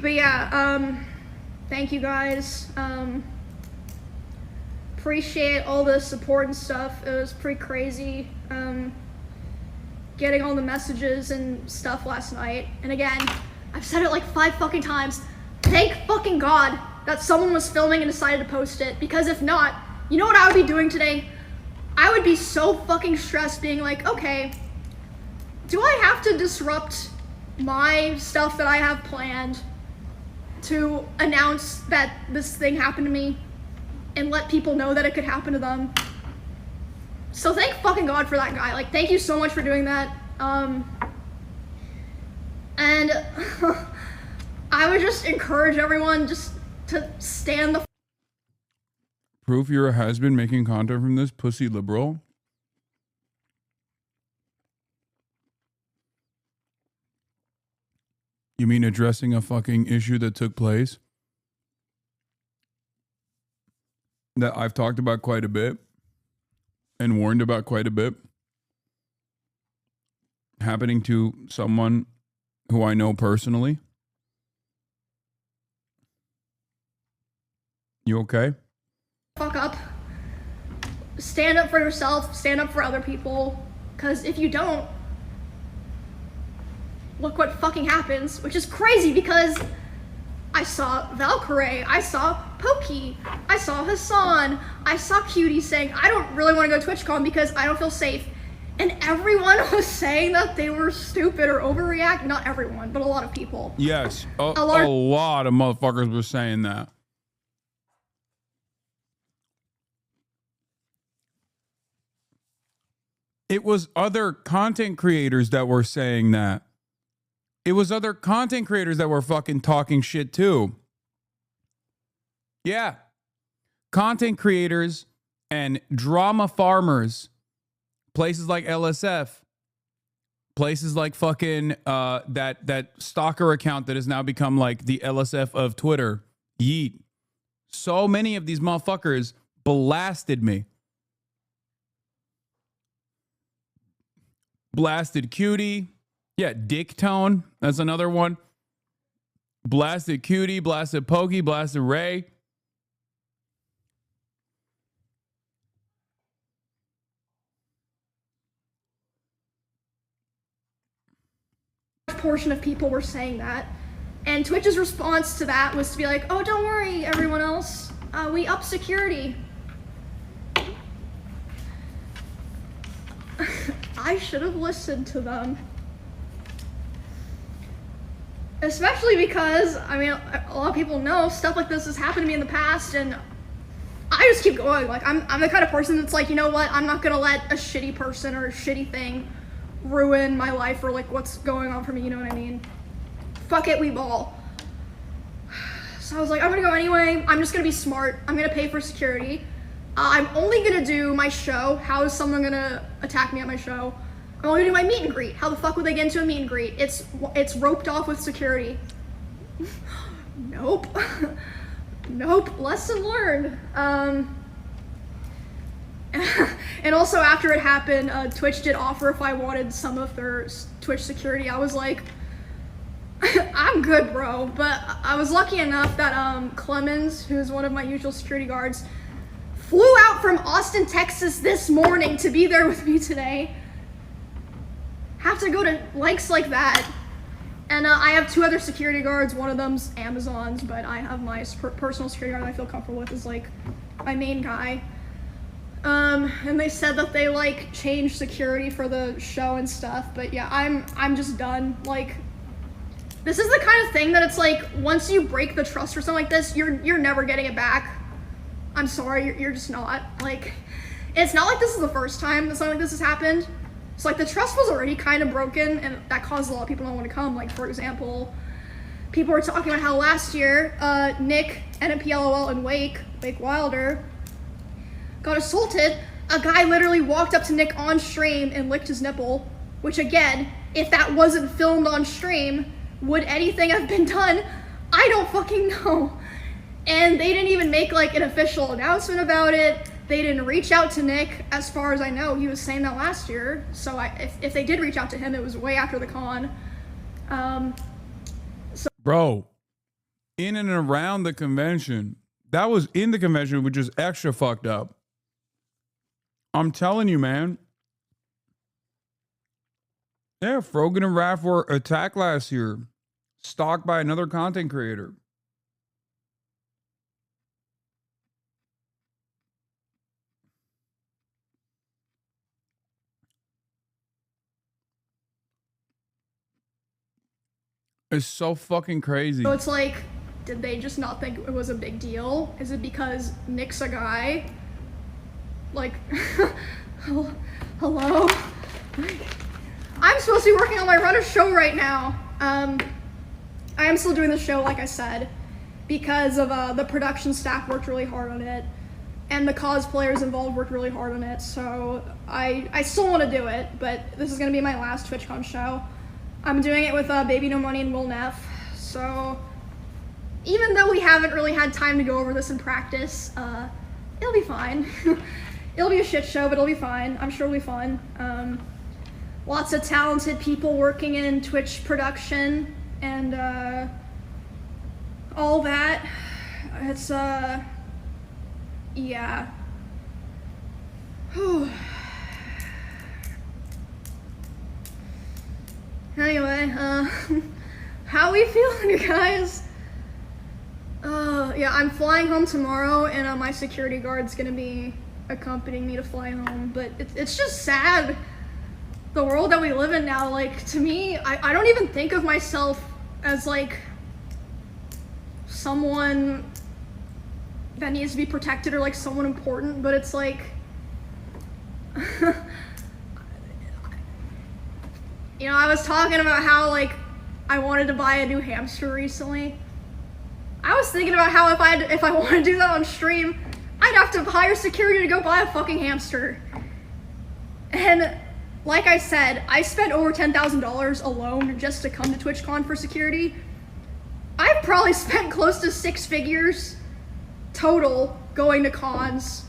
But yeah, thank you guys. Appreciate all the support and stuff. It was pretty crazy, getting all the messages and stuff last night. And again, I've said it like 5 fucking times. Thank fucking God that someone was filming and decided to post it, because if not, you know what I would be doing today? I would be so fucking stressed being like, okay, do I have to disrupt my stuff that I have planned to announce that this thing happened to me and let people know that it could happen to them? So thank fucking God for that guy. Like, thank you so much for doing that. And I would just encourage everyone just to stand the Proof you're a has-been making content from this pussy liberal? You mean addressing a fucking issue that took place? That I've talked about quite a bit and warned about quite a bit, happening to someone who I know personally? You okay? fuck up. Stand up for yourself, stand up for other people, because if you don't, look what fucking happens, which is crazy because I saw Valkyrie, I saw Pokey, I saw Hasan, I saw Cutie saying, I don't really want to go to TwitchCon because I don't feel safe. And everyone was saying that they were stupid or overreact. Not everyone, but a lot of people. Yes, a lot of motherfuckers were saying that. It was other content creators that were saying that. It was other content creators that were fucking talking shit too. Yeah. Content creators and drama farmers, places like LSF, places like fucking that stalker account that has now become like the LSF of Twitter, Yeet. So many of these motherfuckers blasted me. Blasted Cutie. Yeah, Dick Tone. That's another one. Blasted Cutie, blasted Pokey, blasted Ray. Portion of people were saying that. And Twitch's response to that was to be like, oh, don't worry, everyone else. We up security. I should have listened to them. Especially because, I mean, a lot of people know stuff like this has happened to me in the past, and I just keep going. Like, I'm the kind of person that's like, you know what, I'm not gonna let a shitty person or a shitty thing ruin my life or like what's going on for me, you know what I mean? Fuck it, we ball. So I was like, I'm gonna go anyway. I'm just gonna be smart. I'm gonna pay for security. I'm only gonna do my show. How is someone gonna attack me at my show? I'm only gonna do my meet and greet. How the fuck would they get into a meet and greet? It's roped off with security. Nope. Nope. Lesson learned. And also after it happened, Twitch did offer if I wanted some of their Twitch security. I was like, I'm good, bro. But I was lucky enough that Clemens, who's one of my usual security guards, flew out from Austin, Texas this morning to be there with me today. Have to go to lengths like that. And I have 2 other security guards. One of them's Amazon's, but I have my personal security guard that I feel comfortable with is like my main guy. And they said that they like changed security for the show and stuff. But yeah, I'm just done. Like, this is the kind of thing that it's like once you break the trust for something like this, you're never getting it back. I'm sorry, you're just not. Like, it's not like this is the first time that something like this has happened. So like the trust was already kind of broken, and that caused a lot of people not want to come. Like, for example, people were talking about how last year, Nick, NMPLOL, and Wake Wilder, got assaulted. A guy literally walked up to Nick on stream and licked his nipple, which again, if that wasn't filmed on stream, would anything have been done? I don't fucking know. And they didn't even make like an official announcement about it. They didn't reach out to Nick, as far as I know. He was saying that last year. So if they did reach out to him, it was way after the con. Bro, in and around the convention, that was in the convention, which is extra fucked up. I'm telling you, man. Yeah, Frogan and Raph were attacked last year, stalked by another content creator. It's so fucking crazy. So it's like, did they just not think it was a big deal? Is it because Nick's a guy? Like, hello? I'm supposed to be working on my runner show right now. I am still doing the show, like I said, because of the production staff worked really hard on it, and the cosplayers involved worked really hard on it. So I still want to do it, but this is gonna be my last TwitchCon show. I'm doing it with Baby No Money and Will Neff. So even though we haven't really had time to go over this in practice, it'll be fine. It'll be a shit show, but it'll be fine. I'm sure it'll be fun. Lots of talented people working in Twitch production and all that. It's yeah. Anyway, how we feeling, you guys? Yeah, I'm flying home tomorrow, and my security guard's gonna be accompanying me to fly home. But it's just sad, the world that we live in now. Like, to me, I don't even think of myself as like someone that needs to be protected or like someone important, but it's like you know, I was talking about how like I wanted to buy a new hamster recently. I was thinking about how if I want to do that on stream, I'd have to hire security to go buy a fucking hamster. And like I said, I spent over $10,000 alone just to come to TwitchCon for security. I've probably spent close to 6 figures total going to cons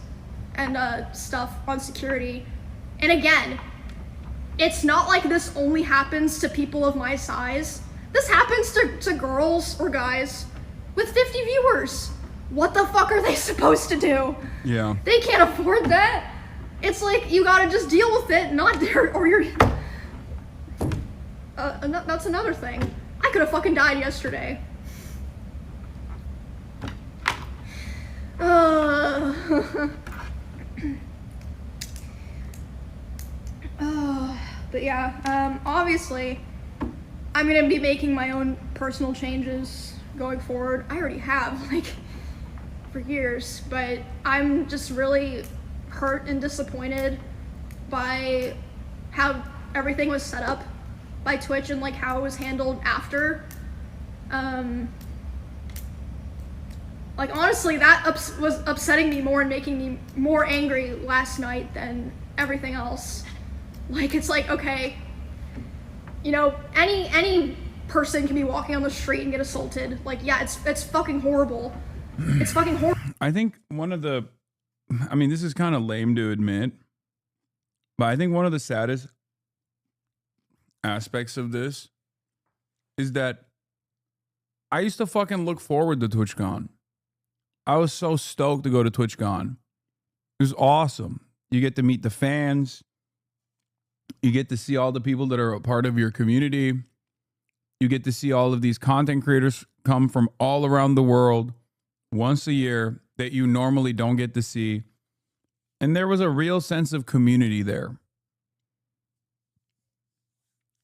and stuff on security. And again, it's not like this only happens to people of my size. This happens to girls or guys with 50 viewers. What the fuck are they supposed to do? Yeah. They can't afford that. It's like, you gotta just deal with it, not there, or you're... that's another thing. I could've fucking died yesterday. But yeah, obviously, I'm gonna be making my own personal changes going forward. I already have, like, for years, but I'm just really hurt and disappointed by how everything was set up by Twitch and like how it was handled after. Like, honestly, that was upsetting me more and making me more angry last night than everything else. Like, it's like, okay, you know, any person can be walking on the street and get assaulted. Like, yeah, it's fucking horrible. It's fucking horrible. I think one of the, I mean, this is kind of lame to admit, but I think one of the saddest aspects of this is that I used to fucking look forward to TwitchCon. I was so stoked to go to TwitchCon. It was awesome. You get to meet the fans. You get to see all the people that are a part of your community. You get to see all of these content creators come from all around the world once a year that you normally don't get to see. And there was a real sense of community there.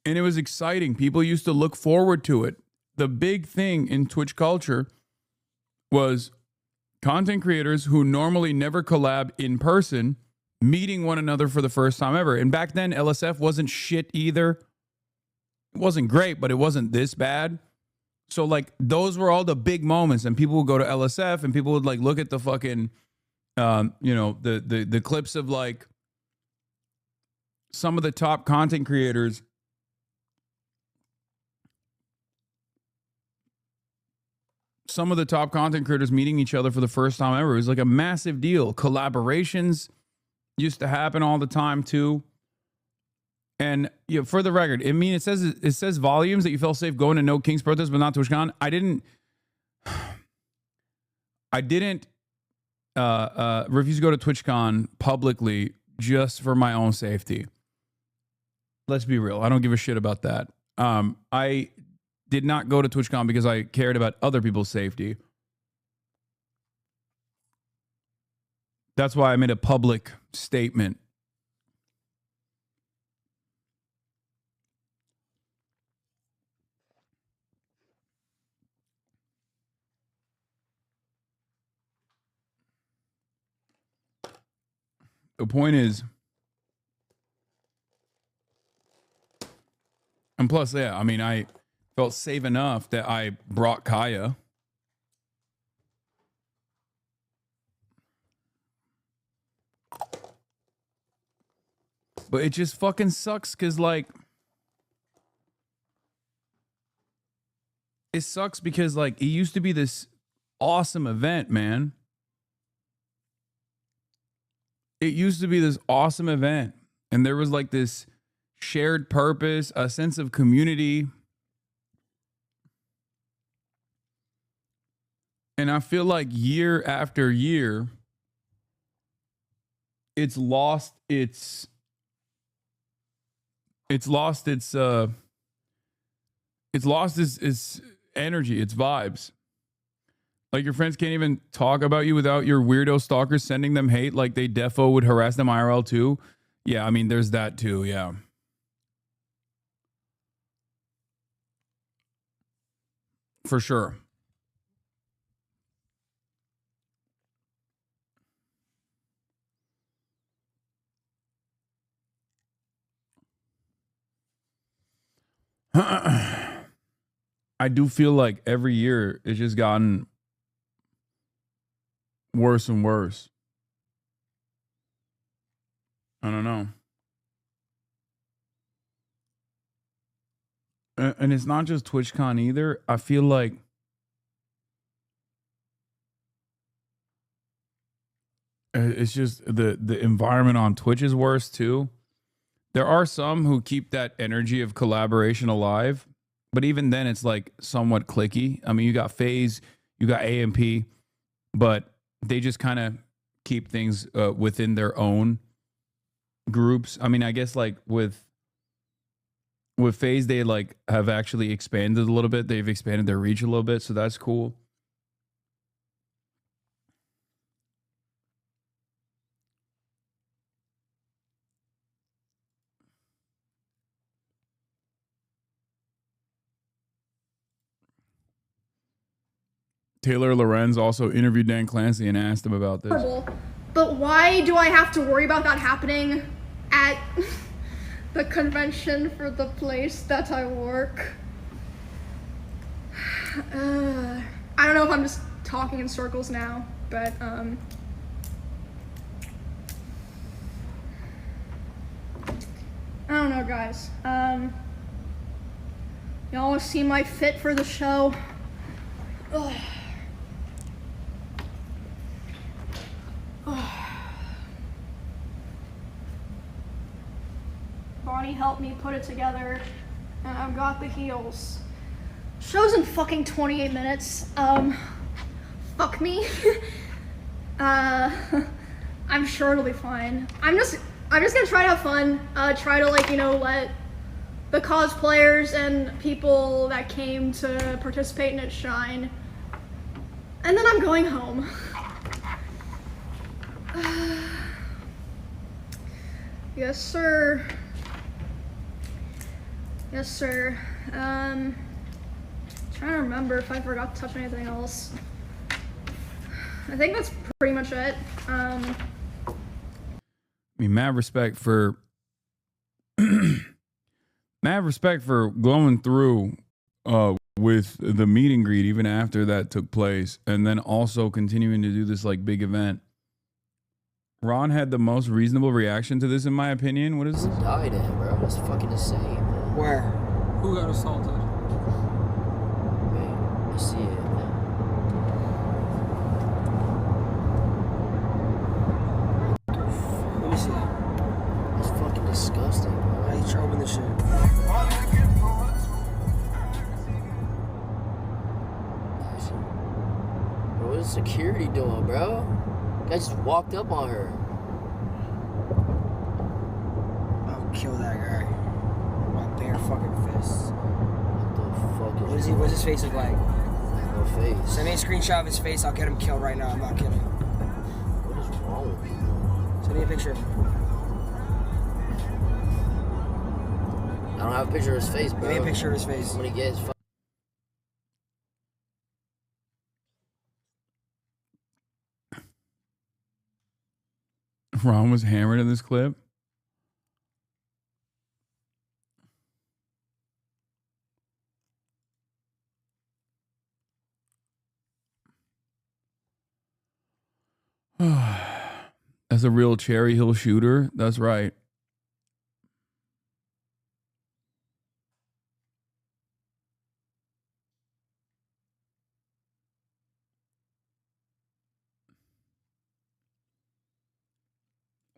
And it was exciting. People used to look forward to it. The big thing in Twitch culture was content creators who normally never collab in person meeting one another for the first time ever. And back then, LSF wasn't shit either. It wasn't great, but it wasn't this bad. So like those were all the big moments, and people would go to LSF and people would like look at the fucking, the clips of like some of the top content creators. Some of the top content creators meeting each other for the first time ever. It was like a massive deal. Collaborations used to happen all the time too. And for the record, I mean, it says volumes that you felt safe going to No King's protest, but not TwitchCon. I didn't refuse to go to TwitchCon publicly just for my own safety. Let's be real. I don't give a shit about that. I did not go to TwitchCon because I cared about other people's safety. That's why I made a public statement. The point is, and plus, yeah, I mean, I felt safe enough that I brought Kaya. But it just fucking sucks because, like, it sucks because, like, it used to be this awesome event, man. It used to be this awesome event. And there was, like, this shared purpose, a sense of community. And I feel like year after year, it's lost its energy, its vibes. Like your friends can't even talk about you without your weirdo stalkers sending them hate like they defo would harass them IRL too. Yeah, I mean, there's that too, yeah. For sure. I do feel like every year it's just gotten worse and worse. I don't know. And it's not just TwitchCon either. I feel like it's just the environment on Twitch is worse too. There are some who keep that energy of collaboration alive, but even then it's like somewhat cliquey. I mean, you got FaZe, you got AMP, but they just kind of keep things within their own groups. I mean, I guess like with FaZe, they like have actually expanded a little bit. They've expanded their reach a little bit, so that's cool. Taylor Lorenz also interviewed Dan Clancy and asked him about this. But why do I have to worry about that happening at the convention for the place that I work? I don't know if I'm just talking in circles now, but I don't know, guys. Y'all want to see my fit for the show? Ugh. Bonnie helped me put it together, and I've got the heels. Show's in fucking 28 minutes. Fuck me. I'm sure it'll be fine. I'm just gonna try to have fun. Try to, like, you know, let the cosplayers and people that came to participate in it shine. And then I'm going home. Yes, sir. Yes, sir. Trying to remember if I forgot to touch anything else. I think that's pretty much it. I mean, mad respect for going through with the meet and greet even after that took place, and then also continuing to do this like big event. Ron had the most reasonable reaction to this, in my opinion. What is this? Died in, bro. That's fucking insane, man. Where? Who got assaulted? Wait, I see it. Let me see that. It's fucking disgusting, bro. Why you trying to open this shit? Bro, what is security doing, bro? Guy just walked up on her. I'll kill that guy. My bare fucking fists. What the fuck is What is he? What's his face look like? No face. Send me a screenshot of his face. I'll get him killed right now. I'm not kidding. What is wrong with people? Send me a picture. I don't have a picture of his face, bro. Give me a picture of his face. I'm gonna get his Ron was hammered in this clip. That's a real Cherry Hill shooter. That's right.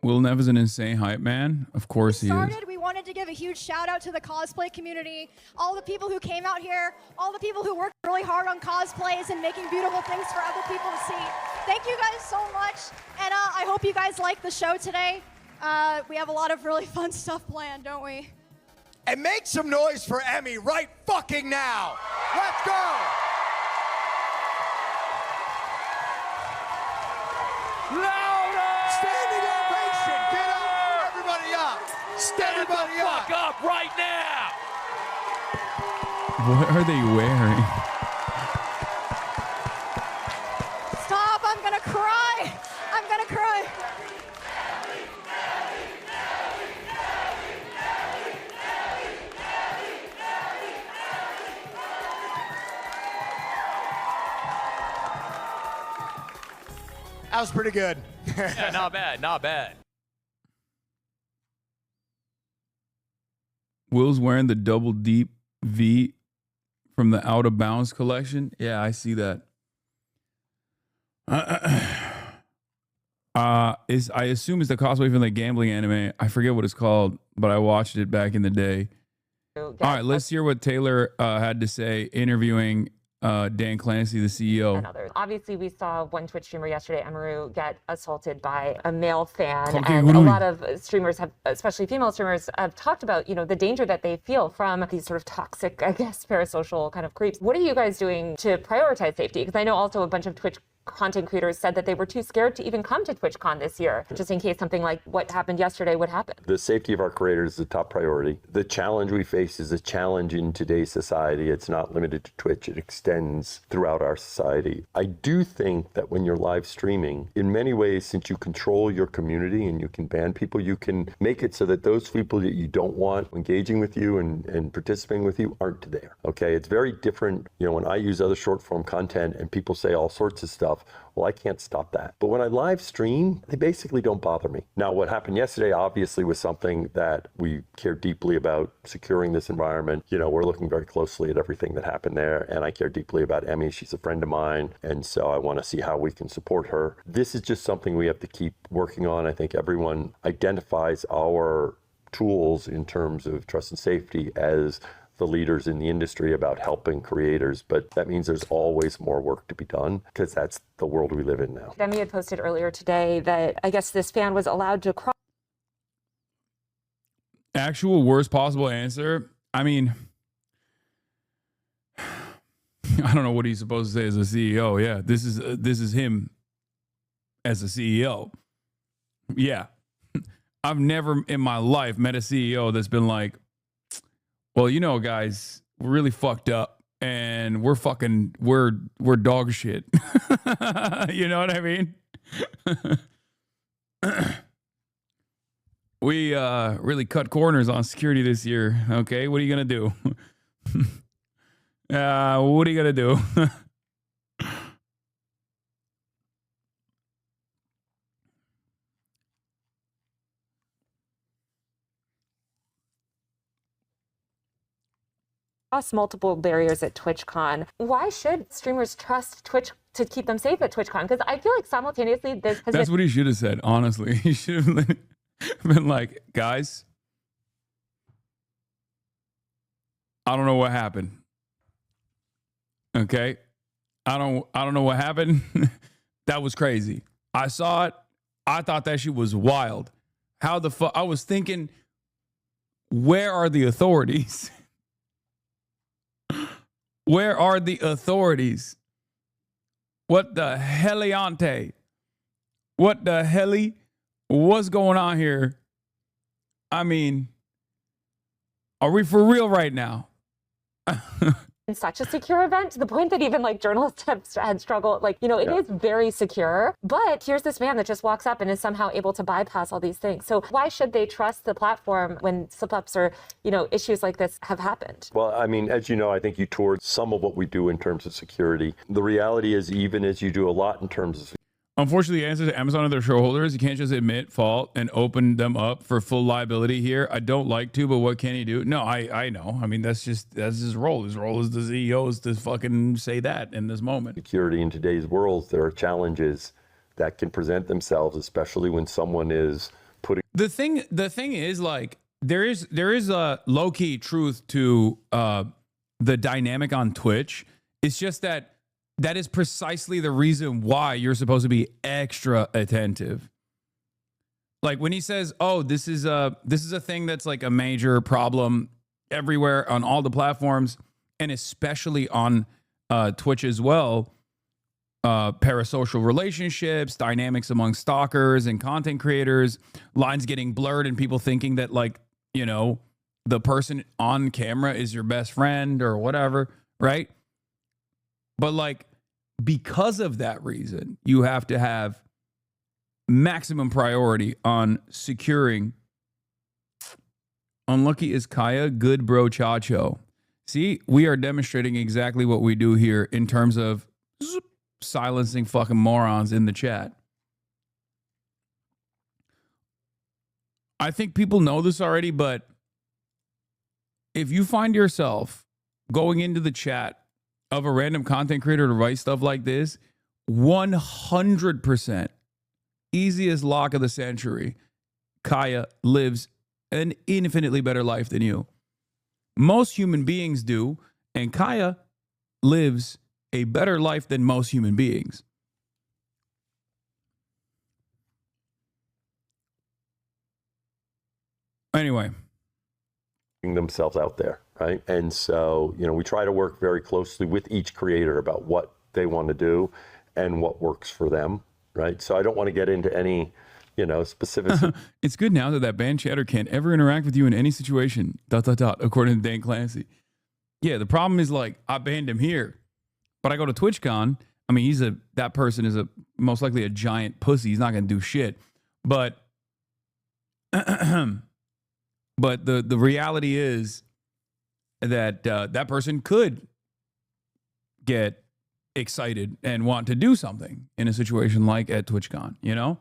Will Neff is an insane hype man. Of course he is. We wanted to give a huge shout out to the cosplay community, all the people who came out here, all the people who worked really hard on cosplays and making beautiful things for other people to see. Thank you guys so much, and I hope you guys like the show today. We have a lot of really fun stuff planned, don't we? And make some noise for Emmy right fucking now. Let's go. Standing ovation. Get up. Everybody up. Stand the fuck up right now. What are they wearing? Stop, I'm gonna cry. I'm gonna cry. That was pretty good. Yeah, not bad, not bad. Will's wearing the double deep V from the Out of Bounds collection. Yeah, I see that. I assume it's the cosplay from the gambling anime. I forget what it's called, but I watched it back in the day. All right, let's hear what Taylor had to say interviewing Dan Clancy, the CEO. And others. Obviously, we saw one Twitch streamer yesterday, Emiru, get assaulted by a male fan. Okay, and a lot of streamers have, especially female streamers, have talked about, you know, the danger that they feel from these sort of toxic, I guess, parasocial kind of creeps. What are you guys doing to prioritize safety? Because I know also a bunch of Twitch content creators said that they were too scared to even come to TwitchCon this year, just in case something like what happened yesterday would happen. The safety of our creators is the top priority. The challenge we face is a challenge in today's society. It's not limited to Twitch. It extends throughout our society. I do think that when you're live streaming, in many ways, since you control your community and you can ban people, you can make it so that those people that you don't want engaging with you and participating with you aren't there. Okay, it's very different. You know, when I use other short form content and people say all sorts of stuff, well, I can't stop that. But when I live stream, they basically don't bother me. Now, what happened yesterday obviously was something that we care deeply about, securing this environment. You know, we're looking very closely at everything that happened there, and I care deeply about Emmy. She's a friend of mine, and so I want to see how we can support her. This is just something we have to keep working on. I think everyone identifies our tools in terms of trust and safety as the leaders in the industry about helping creators, but that means there's always more work to be done because that's the world we live in now. Demi had posted earlier today that I guess this fan was allowed to cross. Actual worst possible answer. I mean, I don't know what he's supposed to say as a CEO. Yeah, this is him as a CEO. Yeah. I've never in my life met a CEO that's been like, well, you know, guys, we're really fucked up and we're dog shit. You know what I mean? We really cut corners on security this year. Okay, what are you going to do? What are you going to do? Multiple barriers at TwitchCon. Why should streamers trust Twitch to keep them safe at TwitchCon? Because I feel like simultaneously this has That's what he should have said, honestly. He should have been like, guys, I don't know what happened. Okay? I don't know what happened. That was crazy. I saw it. I thought that shit was wild. How the fuck? I was thinking, where are the authorities? Where are the authorities? What the heliante? What the heli? What's going on here? I mean, are we for real right now? in such a secure event to the point that even like journalists have had struggled. Like, you know, it is very secure, but here's this man that just walks up and is somehow able to bypass all these things. So why should they trust the platform when slip-ups or, you know, issues like this have happened? Well, I mean, as you know, I think you toured some of what we do in terms of security. The reality is, even as you do a lot in terms of unfortunately, the answer to Amazon and their shareholders, you can't just admit fault and open them up for full liability here. I don't like to, but what can he do? No, I know. I mean, that's his role. His role as the CEO is to fucking say that in this moment. Security in today's world, there are challenges that can present themselves, especially when someone is putting. The thing is, like, there is a low key truth to the dynamic on Twitch. It's just that is precisely the reason why you're supposed to be extra attentive. Like when he says, "Oh, this is a thing that's like a major problem everywhere on all the platforms, and especially on Twitch as well." Parasocial relationships, dynamics among stalkers and content creators, lines getting blurred, and people thinking that, like, you know, the person on camera is your best friend or whatever, right? But like, because of that reason, you have to have maximum priority on securing. Unlucky is Kaya, good bro Chacho. See, we are demonstrating exactly what we do here in terms of silencing fucking morons in the chat. I think people know this already, but if you find yourself going into the chat of a random content creator to write stuff like this, 100% easiest lock of the century, Kaya lives an infinitely better life than you. Most human beings do, and Kaya lives a better life than most human beings. Anyway. Themselves out there, right? And so, you know, we try to work very closely with each creator about what they want to do and what works for them, right? So I don't want to get into any, you know, specifics. It's good now that banned chatter can't ever interact with you in any situation, ... according to Dan Clancy. Yeah, the problem is, like, I banned him here, but I go to TwitchCon. I mean, that person is most likely a giant pussy. He's not going to do shit. But but the reality is that that person could get excited and want to do something in a situation like at TwitchCon, you know?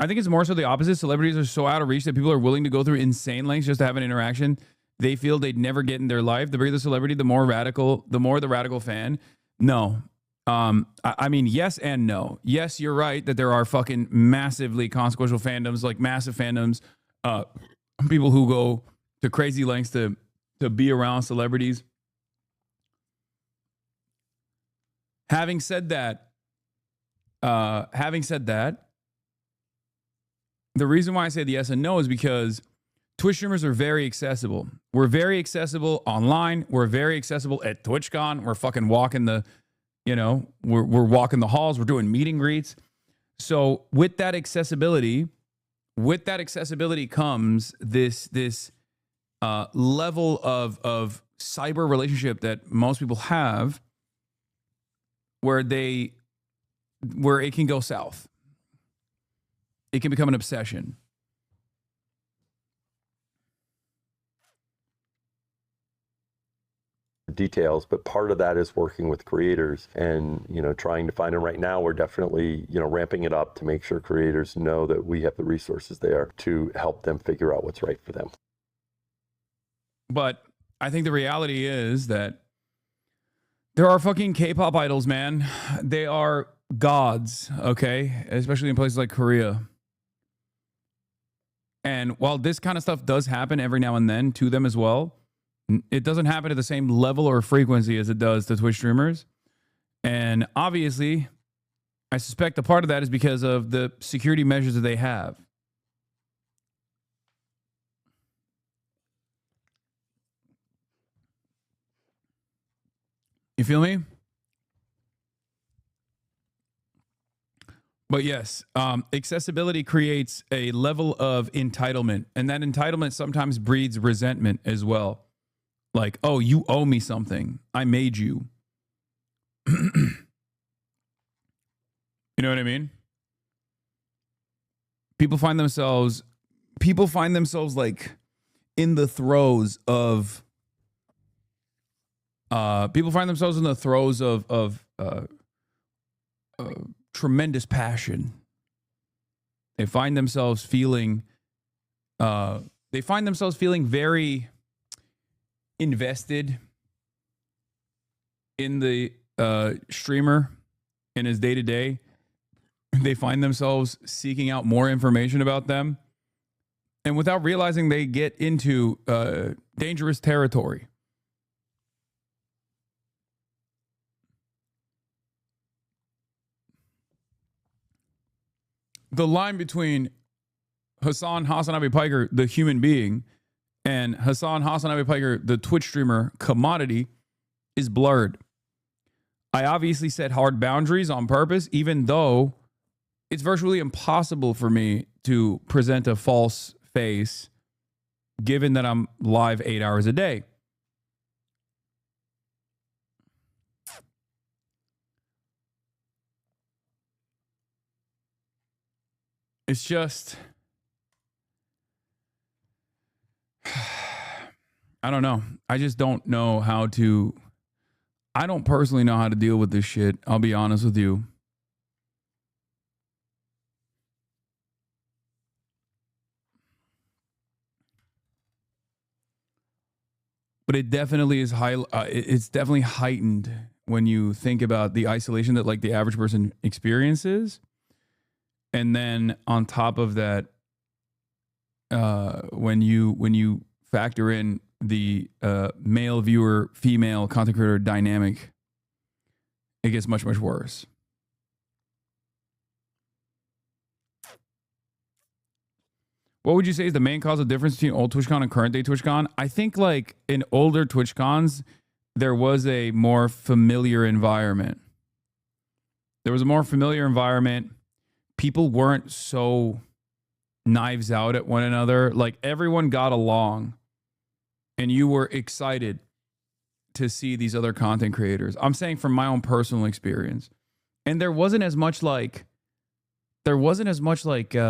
I think it's more so the opposite. Celebrities are so out of reach that people are willing to go through insane lengths just to have an interaction they feel they'd never get in their life. The bigger the celebrity, the more the radical fan. No. I mean, yes and no. Yes, you're right that there are fucking massively consequential fandoms, like massive fandoms, people who go to crazy lengths to to be around celebrities. Having said that, the reason why I say the yes and no is because Twitch streamers are very accessible. We're very accessible online. We're very accessible at TwitchCon. We're fucking walking the, we're walking the halls. We're doing meet and greets. So with that accessibility comes this level of cyber relationship that most people have, where it can go south. It can become an obsession. Details, but part of that is working with creators and trying to find them. Right now we're definitely ramping it up to make sure creators know that we have the resources there to help them figure out what's right for them. But I think the reality is that there are fucking K-pop idols, man. They are gods, okay? Especially in places like Korea. And while this kind of stuff does happen every now and then to them as well, it doesn't happen at the same level or frequency as it does to Twitch streamers. And obviously, I suspect a part of that is because of the security measures that they have. You feel me? But yes, accessibility creates a level of entitlement, and that entitlement sometimes breeds resentment as well. Like, oh, you owe me something. I made you. You know what I mean? People find themselves like in the throes of tremendous passion. They find themselves feeling very invested in the streamer in his day-to-day. They find themselves seeking out more information about them, and without realizing, they get into dangerous territory. The line between Hasan Piker, the human being, and Hasan Piker, the Twitch streamer commodity, is blurred. I obviously set hard boundaries on purpose, even though it's virtually impossible for me to present a false face, given that I'm live 8 hours a day. It's just, I don't know. I just don't know how to, I don't personally know how to deal with this shit. I'll be honest with you. But it definitely is it's definitely heightened when you think about the isolation that like the average person experiences. And then on top of that, when you factor in the male viewer, female content creator dynamic, it gets much, much worse. What would you say is the main cause of difference between old TwitchCon and current day TwitchCon? I think like in older TwitchCons, there was a more familiar environment. People weren't so knives out at one another. Like everyone got along and you were excited to see these other content creators. I'm saying from my own personal experience. And there wasn't as much like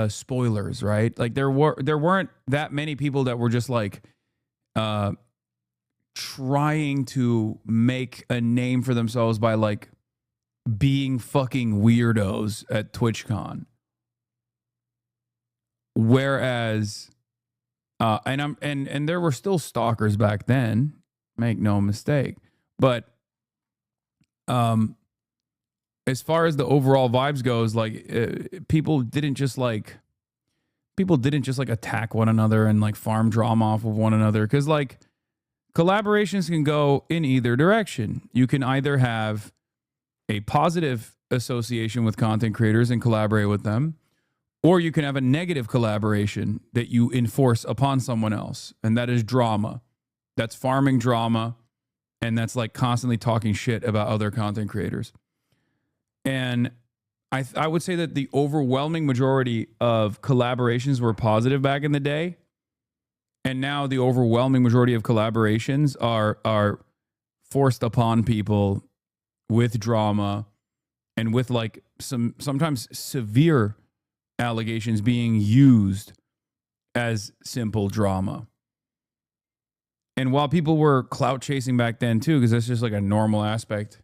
spoilers, right? Like there weren't that many people that were just like trying to make a name for themselves by like being fucking weirdos at TwitchCon. Whereas and there were still stalkers back then, make no mistake. But as far as the overall vibes goes, like people didn't just like attack one another and like farm drama off of one another, because like collaborations can go in either direction. You can either have a positive association with content creators and collaborate with them, or you can have a negative collaboration that you enforce upon someone else. And that is drama. That's farming drama. And that's like constantly talking shit about other content creators. And I would say that the overwhelming majority of collaborations were positive back in the day. And now the overwhelming majority of collaborations are forced upon people with drama and with like sometimes severe allegations being used as simple drama. And while people were clout chasing back then too, because that's just like a normal aspect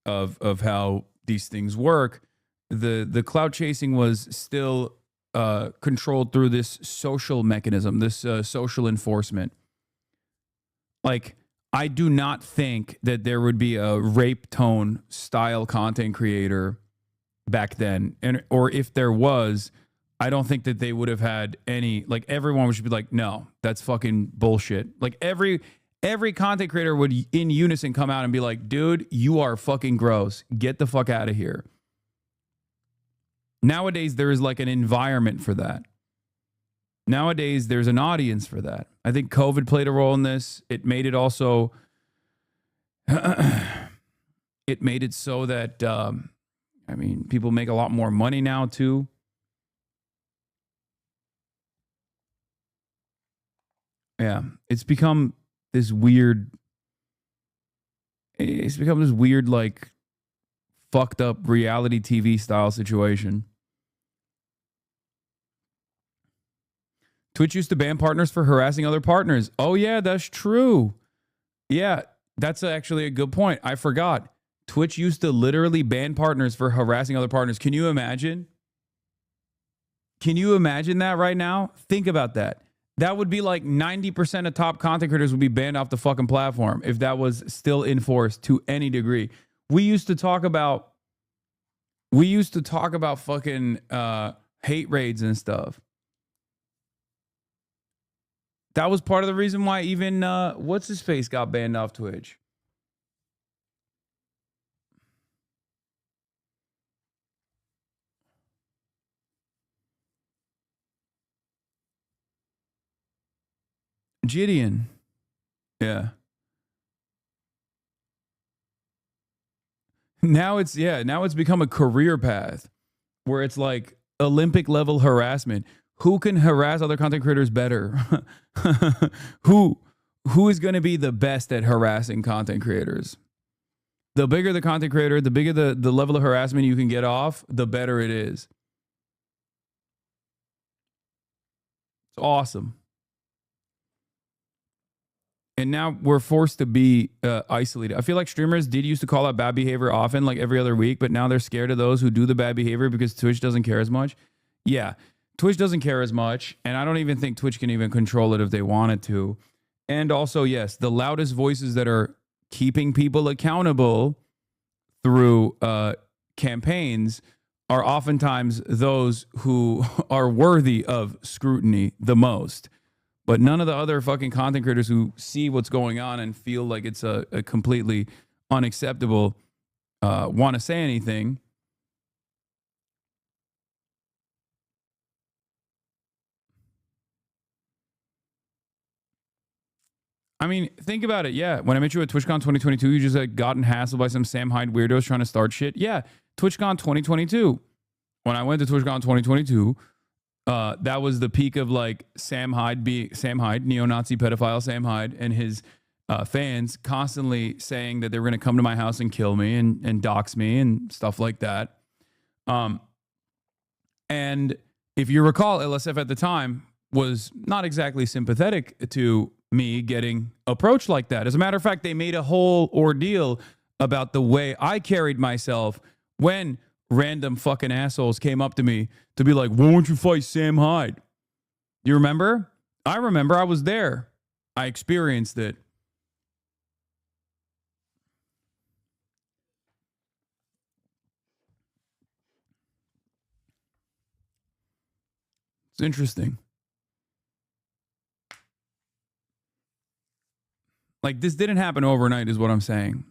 of how these things work, the clout chasing was still controlled through this social mechanism, this social enforcement. Like, I do not think that there would be a rape tone style content creator back then. And or if there was, I don't think that they would have had any, like, everyone should be like, no, that's fucking bullshit. Like every content creator would in unison come out and be like, dude, you are fucking gross. Get the fuck out of here. Nowadays, there is like an environment for that. Nowadays, there's an audience for that. I think COVID played a role in this. It made it also, it made it so that, I mean, people make a lot more money now too. Yeah, it's become this weird, like, fucked up reality TV style situation. Twitch used to ban partners for harassing other partners. Oh, yeah, that's true. Yeah, that's actually a good point. I forgot. Twitch used to literally ban partners for harassing other partners. Can you imagine? Can you imagine that right now? Think about that. That would be like 90% of top content creators would be banned off the fucking platform if that was still enforced to any degree. We used to talk about fucking hate raids and stuff. That was part of the reason why even what's his face got banned off Twitch. Gideon. Yeah. Now it's become a career path where it's like Olympic level harassment. Who can harass other content creators better? Who is going to be the best at harassing content creators? The bigger the content creator, the bigger the level of harassment you can get off, the better it is. It's awesome. And now we're forced to be isolated. I feel like streamers did used to call out bad behavior often, like every other week, but now they're scared of those who do the bad behavior because Twitch doesn't care as much. Yeah, Twitch doesn't care as much, and I don't even think Twitch can even control it if they wanted to. And also, yes, the loudest voices that are keeping people accountable through campaigns are oftentimes those who are worthy of scrutiny the most. But none of the other fucking content creators who see what's going on and feel like it's a completely unacceptable want to say anything. I mean, think about it. Yeah, when I met you at TwitchCon 2022, you just had gotten hassled by some Sam Hyde weirdos trying to start shit. Yeah, TwitchCon 2022. When I went to TwitchCon 2022, that was the peak of like Sam Hyde, neo-Nazi pedophile Sam Hyde, and his fans constantly saying that they were going to come to my house and kill me and dox me and stuff like that. And if you recall, LSF at the time was not exactly sympathetic to me getting approached like that. As a matter of fact, they made a whole ordeal about the way I carried myself when random fucking assholes came up to me to be like, why won't you fight Sam Hyde? You remember? I remember. I was there. I experienced it. It's interesting. Like, this didn't happen overnight is what I'm saying.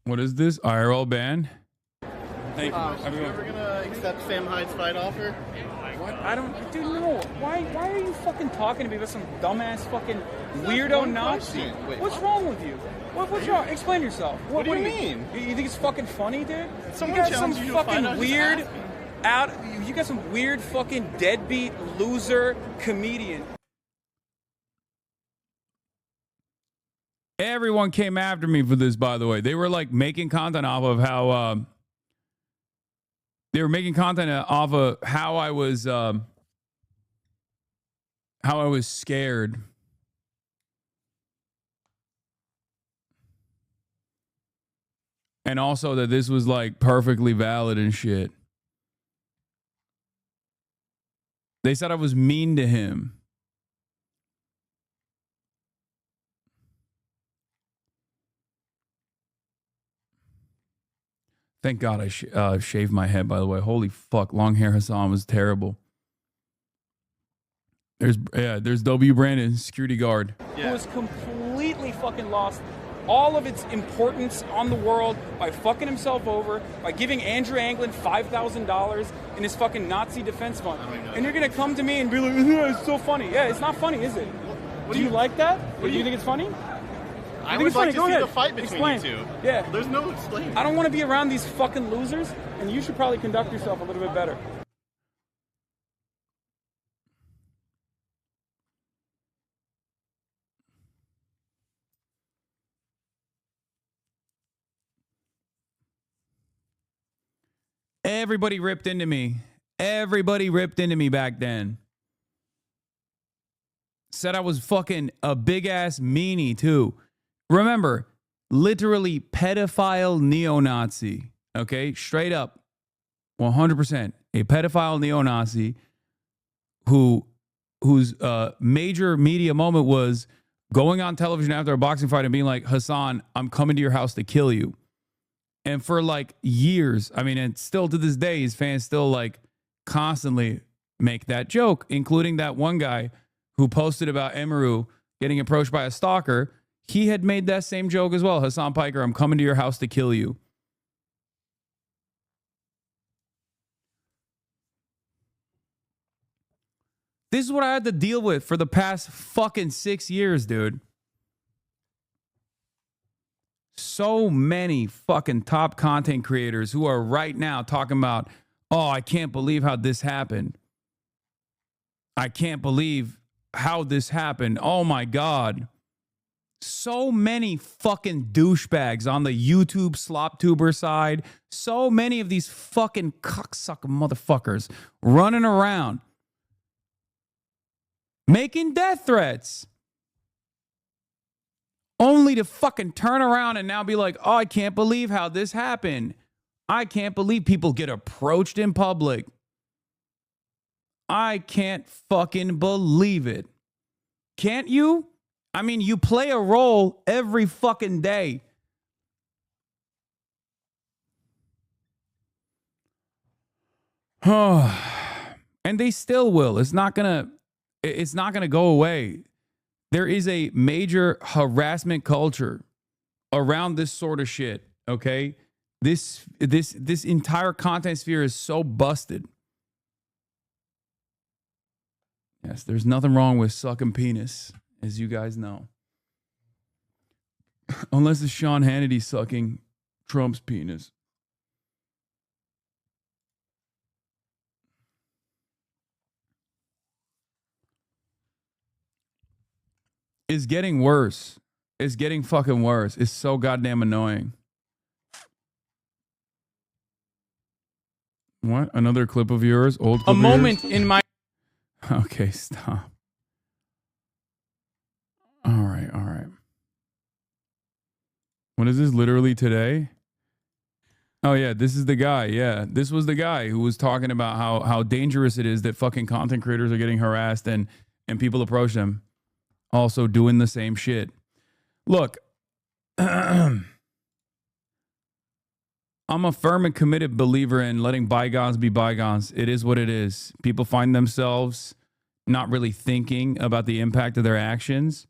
What is this? IRL ban? Thank you. Are you ever gonna accept Sam Hyde's fight offer? What? I don't, dude. No. Why are you fucking talking to me about some dumbass fucking weirdo Nazi? What's wrong with you? What's wrong? Explain yourself. What do you mean? You think it's fucking funny, dude? Someone you got some challenged you to a fight, fucking weird You got some weird fucking deadbeat loser comedian. Everyone came after me for this, by the way. They were like making content off of how they were making content off of how I was scared. And also that this was like perfectly valid and shit. They said I was mean to him. Thank God I shaved my head, by the way. Holy fuck. Long hair Hasan was terrible. There's W. Brandon, security guard. Who has completely fucking lost all of its importance on the world by fucking himself over, by giving Andrew Anglin $5,000 in his fucking Nazi defense fund. And you're going to come to me and be like, yeah, it's so funny. Yeah, it's not funny, is it? Do you like that? Do you think it's funny? I would like to see the fight between you two. Yeah. There's no explaining. I don't want to be around these fucking losers, and you should probably conduct yourself a little bit better. Everybody ripped into me. Everybody ripped into me back then. Said I was fucking a big ass meanie too. Remember, literally pedophile neo-Nazi. Okay? Straight up. 100%. A pedophile neo-Nazi whose major media moment was going on television after a boxing fight and being like, Hasan, I'm coming to your house to kill you. And for like years, I mean, and still to this day, his fans still like constantly make that joke, including that one guy who posted about Emiru getting approached by a stalker. He had made that same joke as well. Hasan Piker, I'm coming to your house to kill you. This is what I had to deal with for the past fucking 6 years, dude. So many fucking top content creators who are right now talking about, oh, I can't believe how this happened. I can't believe how this happened. Oh my God. So many fucking douchebags on the YouTube slop tuber side. So many of these fucking cocksucker motherfuckers running around making death threats. Only to fucking turn around and now be like, oh, I can't believe how this happened. I can't believe people get approached in public. I can't fucking believe it. Can't you? I mean, you play a role every fucking day. And they still will. It's not gonna go away. There is a major harassment culture around this sort of shit, okay? This entire content sphere is so busted. Yes, there's nothing wrong with sucking penis, as you guys know. Unless it's Sean Hannity sucking Trump's penis. It's getting worse. It's getting fucking worse. It's so goddamn annoying. What? Another clip of yours? Old clip A moment in my... Okay, stop. All right. What is this? Literally today? Oh, yeah, this is the guy. Yeah, this was the guy who was talking about how dangerous it is that fucking content creators are getting harassed and people approach them. Also doing the same shit. Look, I'm a firm and committed believer in letting bygones be bygones. It is what it is. People find themselves not really thinking about the impact of their actions.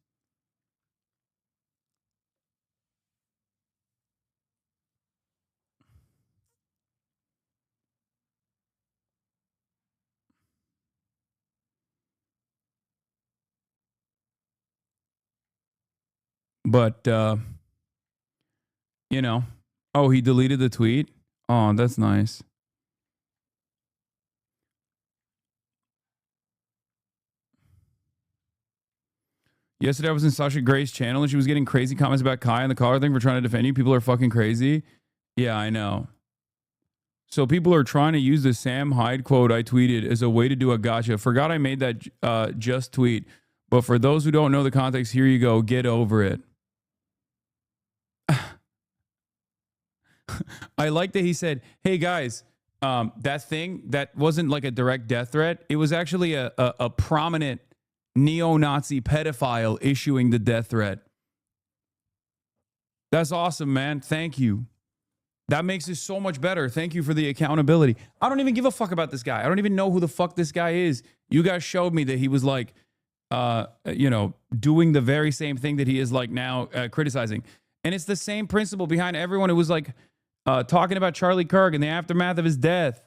But, you know, oh, he deleted the tweet? Oh, that's nice. Yesterday I was in Sasha Gray's channel and she was getting crazy comments about Kai and the collar thing for trying to defend you. People are fucking crazy. Yeah, I know. So people are trying to use the Sam Hyde quote I tweeted as a way to do a gotcha. Forgot I made that just tweet. But for those who don't know the context, here you go. Get over it. I like that he said, hey guys, that thing, that wasn't like a direct death threat. It was actually a prominent neo-Nazi pedophile issuing the death threat. That's awesome, man. Thank you. That makes it so much better. Thank you for the accountability. I don't even give a fuck about this guy. I don't even know who the fuck this guy is. You guys showed me that he was like, doing the very same thing that he is like now criticizing. And it's the same principle behind everyone who was like talking about Charlie Kirk in the aftermath of his death.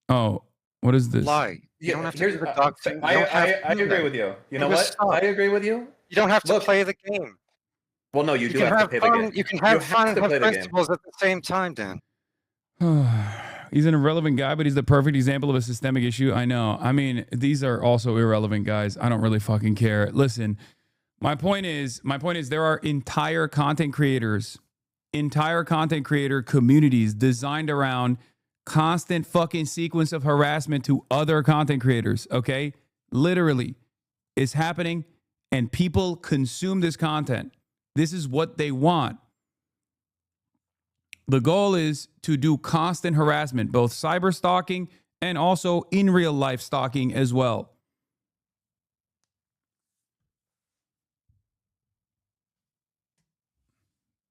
Oh, what is this? Lie. You don't have to do the dog thing. I agree with you. You know what? I agree with you. You don't have to play the game. Well, no, you do can have to play the game. You can have fun and have principles at the same time, Dan. He's an irrelevant guy, but he's the perfect example of a systemic issue. I know. I mean, these are also irrelevant guys. I don't really fucking care. Listen, my point is there are entire content creator communities designed around constant fucking sequence of harassment to other content creators, okay? Literally, it's happening, and people consume this content. This is what they want. The goal is to do constant harassment, both cyber stalking and also in real life stalking as well.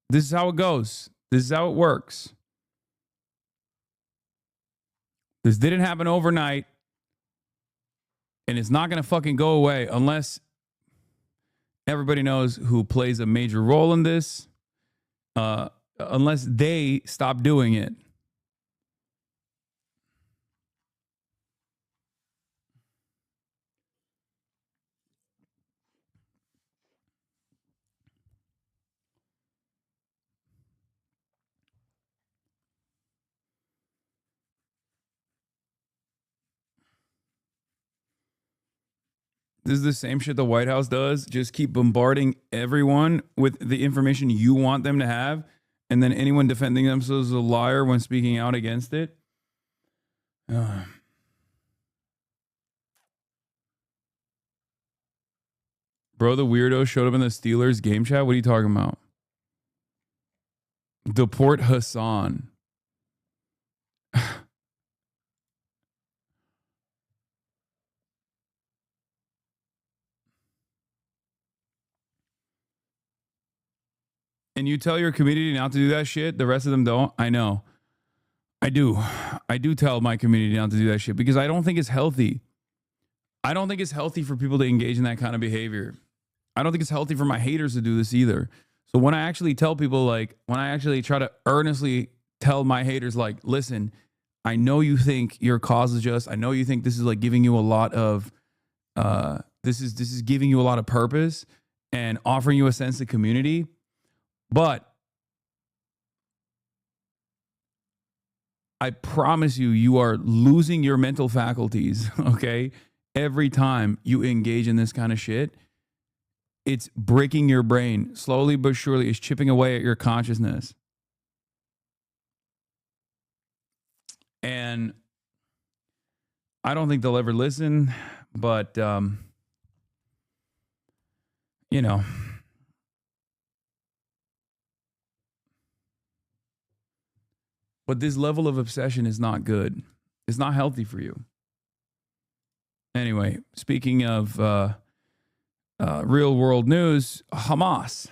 This is how it goes. This is how it works. This didn't happen overnight, and it's not going to fucking go away unless everybody knows who plays a major role in this, unless they stop doing it. This is the same shit the White House does. Just keep bombarding everyone with the information you want them to have, and then anyone defending themselves as a liar when speaking out against it. Bro, the weirdo showed up in the Steelers game chat. What are you talking about? Deport Hasan. And you tell your community not to do that shit, the rest of them don't? I know. I do. I do tell my community not to do that shit because I don't think it's healthy. I don't think it's healthy for people to engage in that kind of behavior. I don't think it's healthy for my haters to do this either. So when I actually tell people, like, when I actually try to earnestly tell my haters, like, listen, I know you think your cause is just, I know you think this is like giving you a lot of, this is giving you a lot of purpose and offering you a sense of community. But I promise you, you are losing your mental faculties, okay? Every time you engage in this kind of shit, it's breaking your brain. Slowly but surely, it's chipping away at your consciousness. And I don't think they'll ever listen, but, you know. But this level of obsession is not good. It's not healthy for you. Anyway, speaking of real world news, Hamas.